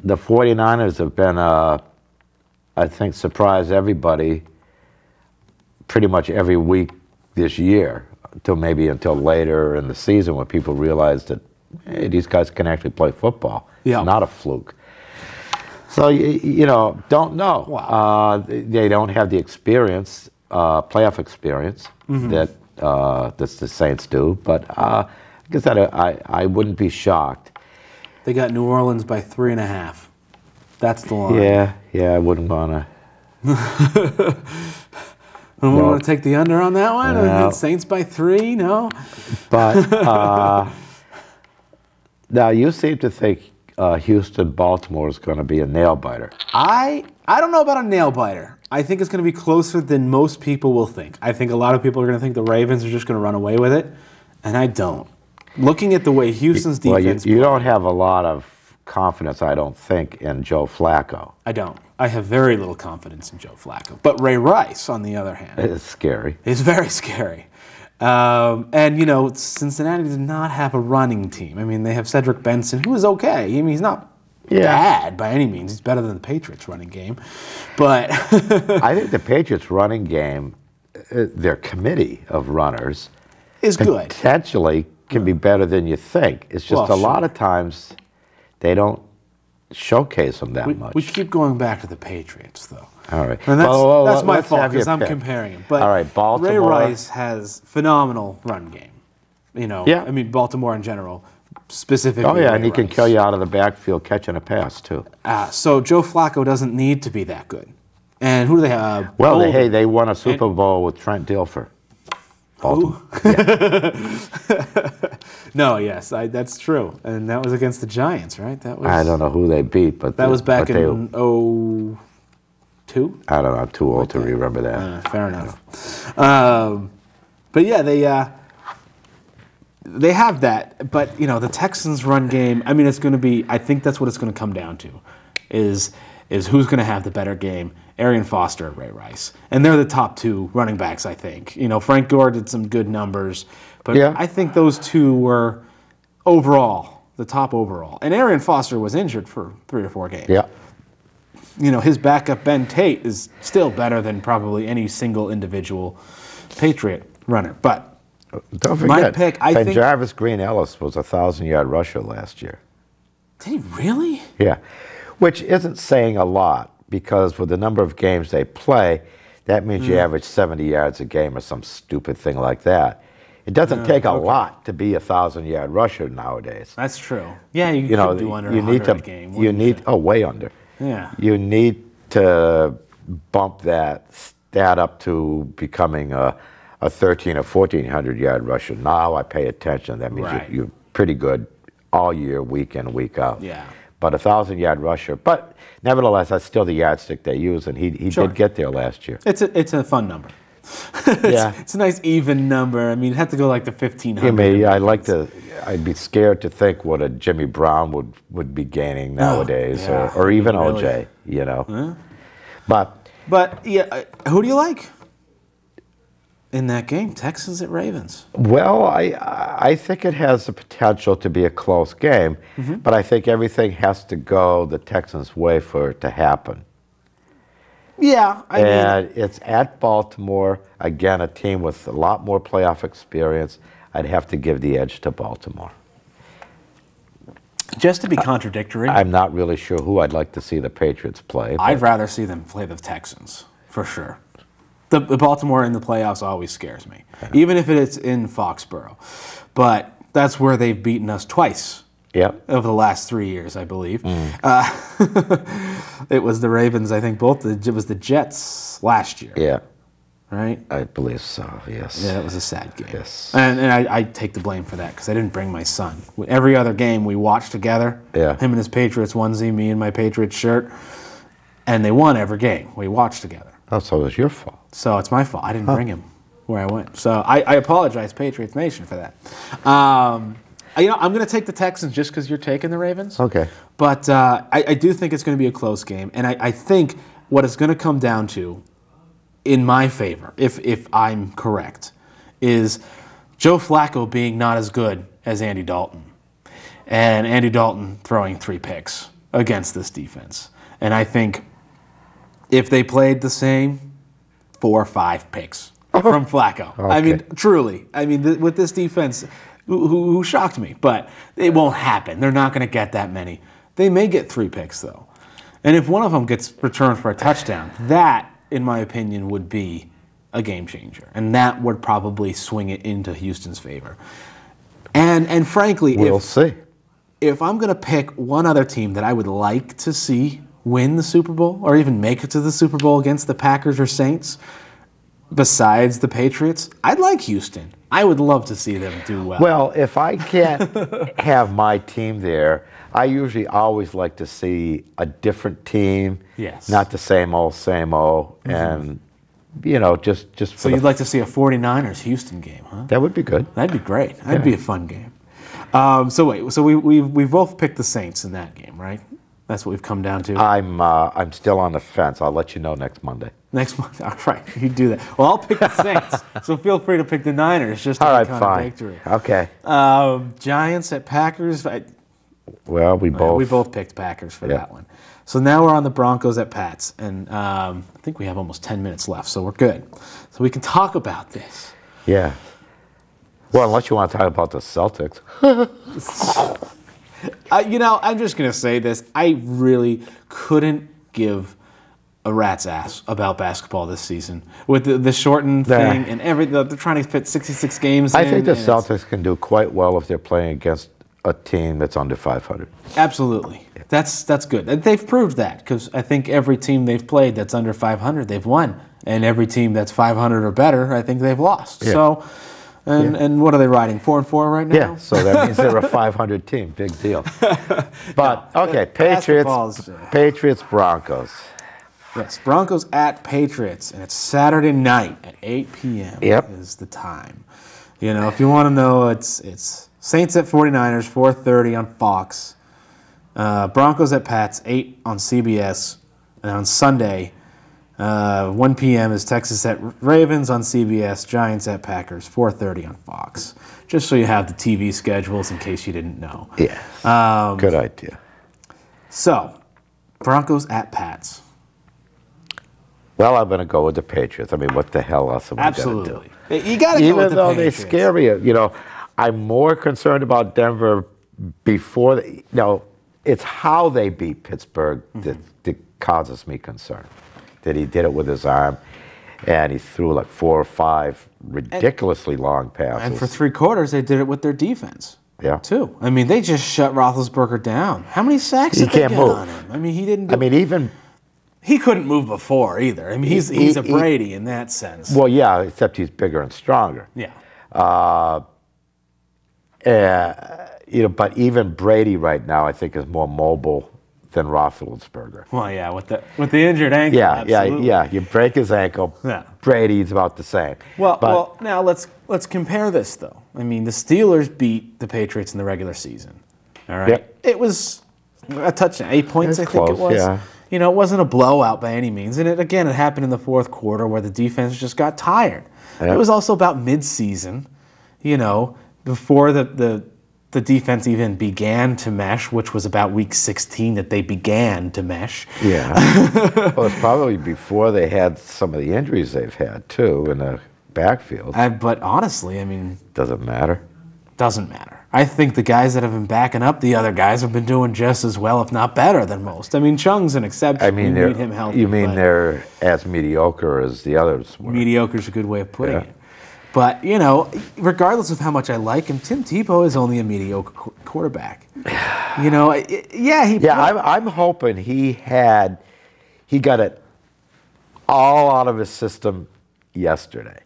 the 49ers have been, I think, surprised everybody pretty much every week this year, until later in the season when people realized that, hey, these guys can actually play football. Yeah. It's not a fluke. So, don't know. Wow. They don't have the experience, playoff experience that the Saints do. But like I said, I wouldn't be shocked. They got New Orleans by 3.5. That's the line. Yeah, I wouldn't want to. We want to take the under on that one? No. Saints by 3? No? But now you seem to think Houston-Baltimore is going to be a nail-biter. I don't know about a nail-biter. I think it's going to be closer than most people will think. I think a lot of people are going to think the Ravens are just going to run away with it, and I don't. Looking at the way Houston's defense... Well, you don't have a lot of confidence, I don't think, in Joe Flacco. I don't. I have very little confidence in Joe Flacco. But Ray Rice, on the other hand... It's scary. It's very scary. And, Cincinnati does not have a running team. I mean, they have Cedric Benson, who is okay. I mean, he's not bad by any means. He's better than the Patriots' running game. But... I think the Patriots' running game, their committee of runners... is good. Potentially can be better than you think. It's just a lot of times they don't showcase them that much. We keep going back to the Patriots, though. All right. And that's my fault because I'm comparing them. But all right, Baltimore. Ray Rice has phenomenal run game. I mean, Baltimore in general, specifically. Oh, yeah, Ray and he can Rice. kill you out of the backfield catching a pass, too. So Joe Flacco doesn't need to be that good. And who do they have? Well, they won a Super Bowl with Trent Dilfer. Baltimore. No, yes, that's true. And that was against the Giants, right? I don't know who they beat, but that was back in 2002? I don't know. I'm too old to remember that. Fair enough. But yeah, they have that. But the Texans' run game. I mean, it's going to be. I think that's what it's going to come down to, is who's going to have the better game. Arian Foster or Ray Rice. And they're the top two running backs, I think. Frank Gore did some good numbers. But I think those two were the top overall. And Arian Foster was injured for 3 or 4 games. Yeah. His backup, Ben Tate, is still better than probably any single individual Patriot runner. But don't forget, my pick, I think... Jarvis Green-Ellis was a 1,000-yard rusher last year. Did he really? Yeah. Which isn't saying a lot. Because with the number of games they play, that means you average 70 yards a game or some stupid thing like that. It doesn't take a lot to be a 1,000-yard rusher nowadays. That's true. Yeah, you could do under 100 a game. Way under. Yeah. You need to bump that stat up to becoming a 1,300 or 1,400-yard rusher. Now I pay attention. That means you're pretty good all year, week in, week out. Yeah. But a 1,000-yard rusher. But nevertheless, that's still the yardstick they use, and he did get there last year. It's a fun number. Yeah, it's a nice even number. I mean, it had to go like the 1,500. I'd be scared to think what a Jimmy Brown would be gaining nowadays, or even OJ. But yeah, who do you like in that game? Texans at Ravens. Well, I think it has the potential to be a close game, but I think everything has to go the Texans' way for it to happen. Yeah, I mean, it's at Baltimore, again, a team with a lot more playoff experience. I'd have to give the edge to Baltimore. Just to be contradictory, I'm not really sure who I'd like to see the Patriots play. I'd rather see them play the Texans, for sure. The Baltimore in the playoffs always scares me, even if it's in Foxborough. But that's where they've beaten us twice. Yep. Over the last 3 years, I believe. It was the Ravens, I think, it was the Jets last year. Yeah. right? I believe so, yes. Yeah, that was a sad game. Yes. And I take the blame for that because I didn't bring my son. Every other game we watched together. Yeah. Him and his Patriots onesie, me in my Patriots shirt. And they won every game. We watched together. Oh, so it was your fault. So it's my fault. I didn't bring him where I went. So I apologize, Patriots Nation, for that. I'm going to take the Texans just because you're taking the Ravens. Okay. But I do think it's going to be a close game. And I think what it's going to come down to, in my favor, if I'm correct, is Joe Flacco being not as good as Andy Dalton. And Andy Dalton throwing 3 picks against this defense. And I think if they played the same, 4 or 5 picks from Flacco. Okay. I mean, truly. I mean, with this defense, who shocked me, but it won't happen. They're not going to get that many. They may get 3 picks, though. And if one of them gets returned for a touchdown, that, in my opinion, would be a game changer. And that would probably swing it into Houston's favor. And frankly, We'll see. If I'm going to pick one other team that I would like to see win the Super Bowl or even make it to the Super Bowl against the Packers or Saints, besides the Patriots, I'd like Houston. I would love to see them do well. Well, if I can't have my team there, I usually always like to see a different team. Yes. Not the same old, and, just for So you'd like to see a 49ers Houston game, huh? That would be good. That'd be great. That'd be a fun game. So we've both picked the Saints in that game, right? That's what we've come down to. I'm still on the fence. I'll let you know next Monday. Next month, all right, you do that. Well, I'll pick the Saints, so feel free to pick the Niners just to All right, be fine. contradictory. Okay. Giants at Packers. Well, we both picked Packers for that one. So now we're on the Broncos at Pats, and I think we have almost 10 minutes left, so we're good. So we can talk about this. Yeah. Well, unless you want to talk about the Celtics. I'm just going to say this. I really couldn't give a rat's ass about basketball this season. With the shortened thing and they're trying to fit 66 games in. I think the Celtics can do quite well if they're playing against a team that's under 500. Absolutely. Yeah. That's good. And they've proved that because I think every team they've played that's under 500, they've won. And every team that's 500 or better, I think they've lost. Yeah. So, and what are they riding, 4-4 right now? Yeah, so that means they're a 500 team. Big deal. But, okay, Patriots, Broncos. Yes, Broncos at Patriots, and it's Saturday night at 8 p.m. Yep. is the time. If you want to know, it's Saints at 49ers, 4:30 on Fox. Broncos at Pats, 8 on CBS. And on Sunday, 1 p.m. is Texas at Ravens on CBS, Giants at Packers, 4:30 on Fox. Just so you have the TV schedules in case you didn't know. Yeah, good idea. So, Broncos at Pats. Well, I'm going to go with the Patriots. I mean, what the hell else am I going to do? Absolutely. You got to go with the Patriots. Even though they scare me, I'm more concerned about Denver before. It's how they beat Pittsburgh that causes me concern. That he did it with his arm, and he threw like 4 or 5 ridiculously long passes. And for 3 quarters, they did it with their defense. Yeah. Too. I mean, they just shut Roethlisberger down. How many sacks did they get on him? I mean, he didn't. He couldn't move before either. I mean, he's a Brady in that sense. Well, yeah, except he's bigger and stronger. Yeah. But even Brady right now, I think, is more mobile than Roethlisberger. Well, yeah, with the injured ankle. Yeah. You break his ankle. Yeah. Brady's about the same. Well, now let's compare this though. I mean, the Steelers beat the Patriots in the regular season. All right. Yep. It was a touchdown, 8 points, I think it was. Yeah. It wasn't a blowout by any means. And it happened in the fourth quarter where the defense just got tired. Yep. It was also about mid-season, before the defense even began to mesh, which was about week 16 that they began to mesh. Yeah. Well, it's probably before they had some of the injuries they've had, too, in the backfield. But honestly, I mean... Doesn't matter. Doesn't matter. I think the guys that have been backing up the other guys have been doing just as well, if not better, than most. I mean, Chung's an exception. I mean, we need him healthy. You mean they're as mediocre as the others were? Mediocre's a good way of putting it. But, regardless of how much I like him, Tim Tebow is only a mediocre quarterback. I'm hoping he got it all out of his system, yesterday,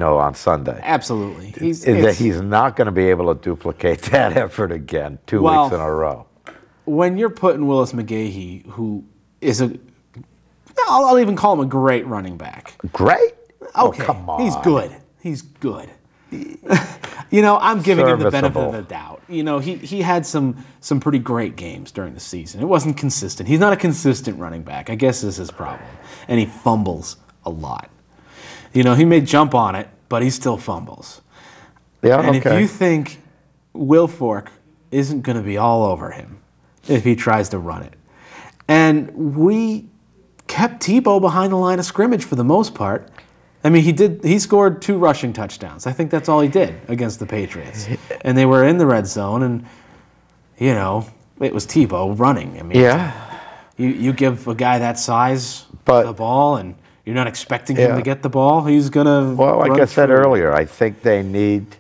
on Sunday. Absolutely. He's not going to be able to duplicate that effort again 2 weeks in a row. When you're putting Willis McGahee, who is I'll even call him a great running back. Great? Okay, oh, come on. He's good. I'm giving him the benefit of the doubt. He had some pretty great games during the season. It wasn't consistent. He's not a consistent running back. I guess this is his problem. And he fumbles a lot. He may jump on it, but he still fumbles. Yeah, and if you think Wilfork isn't going to be all over him if he tries to run it. And we kept Tebow behind the line of scrimmage for the most part. I mean, he scored 2 rushing touchdowns. I think that's all he did against the Patriots. And they were in the red zone, and, it was Tebow running. I mean, you give a guy that size the ball, and you're not expecting him to get the ball, he's going to Well, like I said earlier, I think they need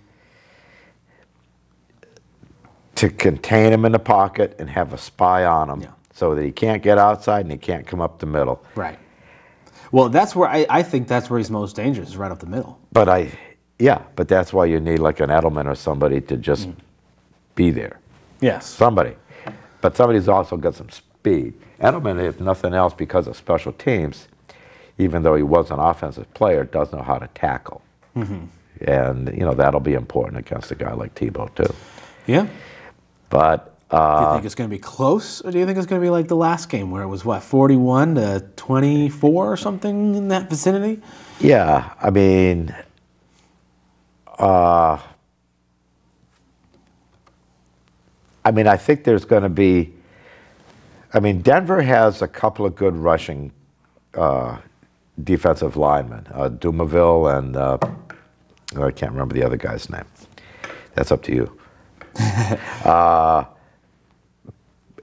to contain him in the pocket and have a spy on him so that he can't get outside and he can't come up the middle. Right. Well, that's where I think that's where he's most dangerous, is right up the middle. But but that's why you need like an Edelman or somebody to just be there. Yes. Somebody. But somebody's also got some speed. Edelman, if nothing else, because of special teams, even though he was an offensive player, does know how to tackle. Mm-hmm. And, that'll be important against a guy like Tebow, too. Yeah. But do you think it's going to be close, or do you think it's going to be like the last game where it was, 41-24 or something in that vicinity? Yeah, I mean, I think there's going to be, Denver has a couple of good rushing defensive linemen, Dumaville and I can't remember the other guy's name. That's up to you.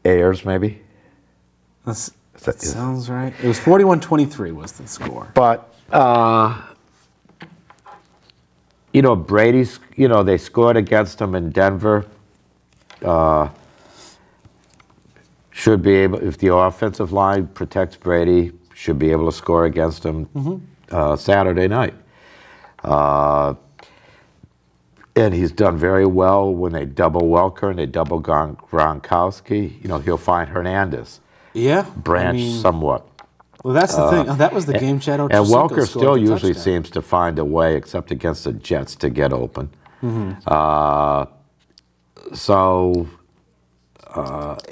Ayers, maybe? That sounds right. It was 41-23 was the score. But, Brady's, they scored against him in Denver. Should be able, if the offensive line protects Brady, should be able to score against him Saturday night. And he's done very well when they double Welker and they double Gronkowski. He'll find Hernandez. Yeah. Branch somewhat. Well, that's the thing. That was the game Chad Ochocinco And Welker still usually touchdown. seems to find a way, except against the Jets, to get open. Mm-hmm.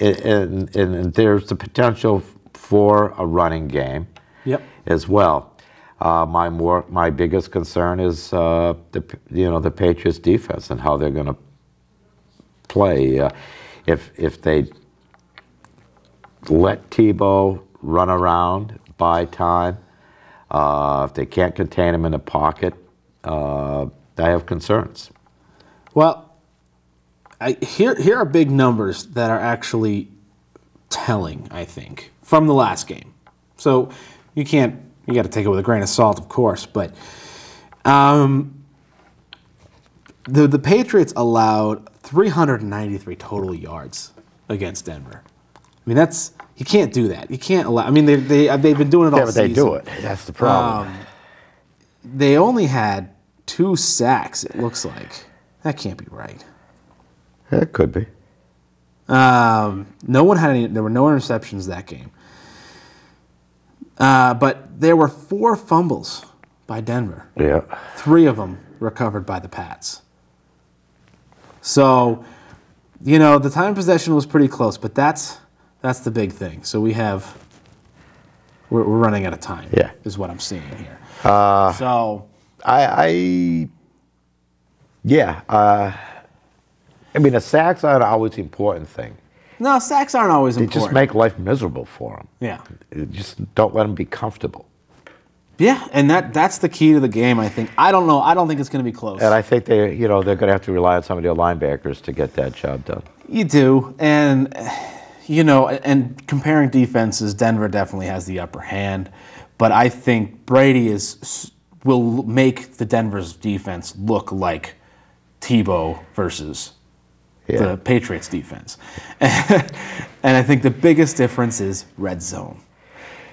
And there's the potential for a running game as well. My biggest concern is the Patriots defense and how they're going to play. If they let Tebow run around, buy time, if they can't contain him in the pocket, I have concerns. Well, here are big numbers that are actually telling, I think, from the last game. So you got to take it with a grain of salt, of course, but the Patriots allowed 393 total yards against Denver. I mean, you can't do that. You can't allow. I mean, they've been doing it all season. They do it. That's the problem. They only had 2 sacks. It looks like that can't be right. It could be. No one had any. There were no interceptions that game. But there were 4 fumbles by Denver. Yeah. 3 of them recovered by the Pats. So, the time of possession was pretty close, but that's the big thing. So we're running out of time. Yeah. Is what I'm seeing here. The sacks aren't always the important thing. No, sacks aren't always important. They just make life miserable for them. Yeah. Just don't let them be comfortable. Yeah, and that's the key to the game, I think. I don't know. I don't think it's going to be close. And I think they're going to have to rely on some of their linebackers to get that job done. You do, and and comparing defenses, Denver definitely has the upper hand, but I think Brady will make the Denver's defense look like Tebow versus the Patriots defense. And I think the biggest difference is red zone.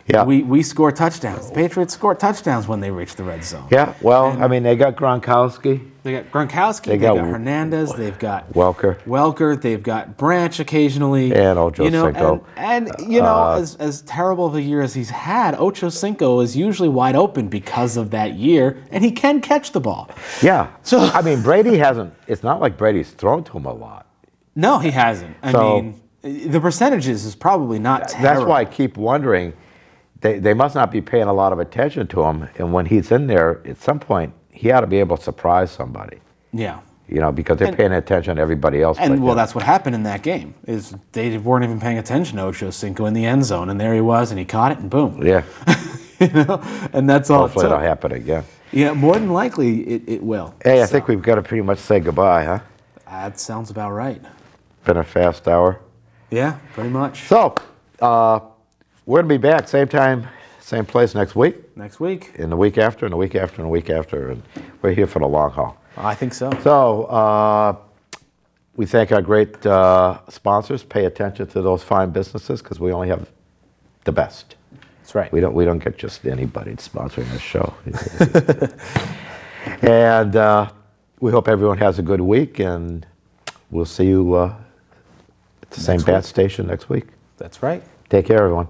Yeah. We score touchdowns. The Patriots score touchdowns when they reach the red zone. Yeah, well, I mean, they got Gronkowski. They got Gronkowski, they got Hernandez, they've got Welker, they've got Branch occasionally. And Ocho Cinco. And you know, as terrible of a year as he's had, Ocho Cinco is usually wide open because of that year, and he can catch the ball. Yeah. So I mean, Brady hasn't, it's not like Brady's thrown to him a lot. No, he hasn't. I mean, the percentages is probably not terrible. That's why I keep wondering, they must not be paying a lot of attention to him, and when he's in there, at some point, he ought to be able to surprise somebody. Yeah. You know, because they're paying attention to everybody else. And, well, that's what happened in that game, is they weren't even paying attention to Ocho Cinco in the end zone, and there he was, and he caught it, and boom. Yeah. You know, and that's all. Hopefully it'll happen again. Yeah, more than likely it will. Hey, I think we've got to pretty much say goodbye, huh? That sounds about right. Been a fast hour. Yeah, pretty much. So, we're going to be back same time, same place next week. Next week. And the week after, and the week after, and the week after. And we're here for the long haul. I think so. So, we thank our great sponsors. Pay attention to those fine businesses because we only have the best. That's right. We don't get just anybody sponsoring this show. And we hope everyone has a good week, and we'll see you at the same bat station next week. That's right. Take care, everyone.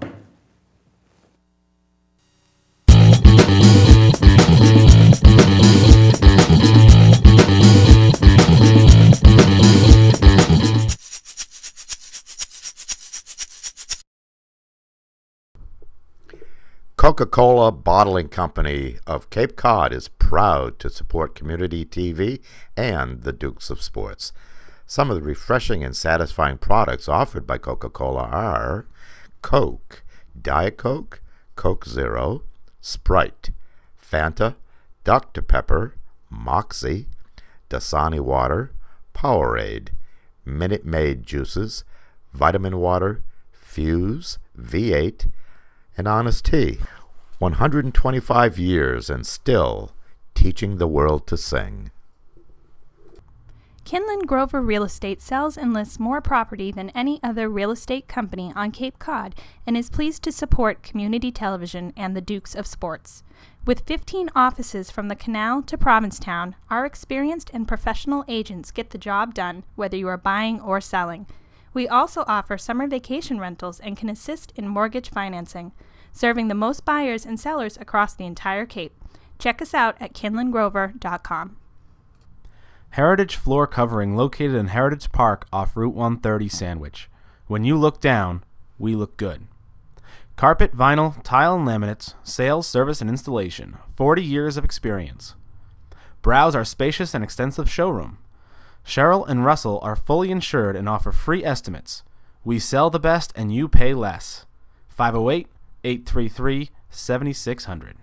Coca-Cola Bottling Company of Cape Cod is proud to support community TV and the Dukes of Sports. Some of the refreshing and satisfying products offered by Coca-Cola are Coke, Diet Coke, Coke Zero, Sprite, Fanta, Dr. Pepper, Moxie, Dasani Water, Powerade, Minute Maid Juices, Vitamin Water, Fuse, V8, and Honest Tea. 125 years and still teaching the world to sing. Kinlin Grover Real Estate sells and lists more property than any other real estate company on Cape Cod and is pleased to support community television and the Dukes of Sports. With 15 offices from the Canal to Provincetown, our experienced and professional agents get the job done whether you are buying or selling. We also offer summer vacation rentals and can assist in mortgage financing, serving the most buyers and sellers across the entire Cape. Check us out at kinlingrover.com. Heritage Floor Covering located in Heritage Park off Route 130 Sandwich. When you look down, we look good. Carpet, vinyl, tile, and laminates, sales, service, and installation. 40 years of experience. Browse our spacious and extensive showroom. Cheryl and Russell are fully insured and offer free estimates. We sell the best and you pay less. 508-833-7600.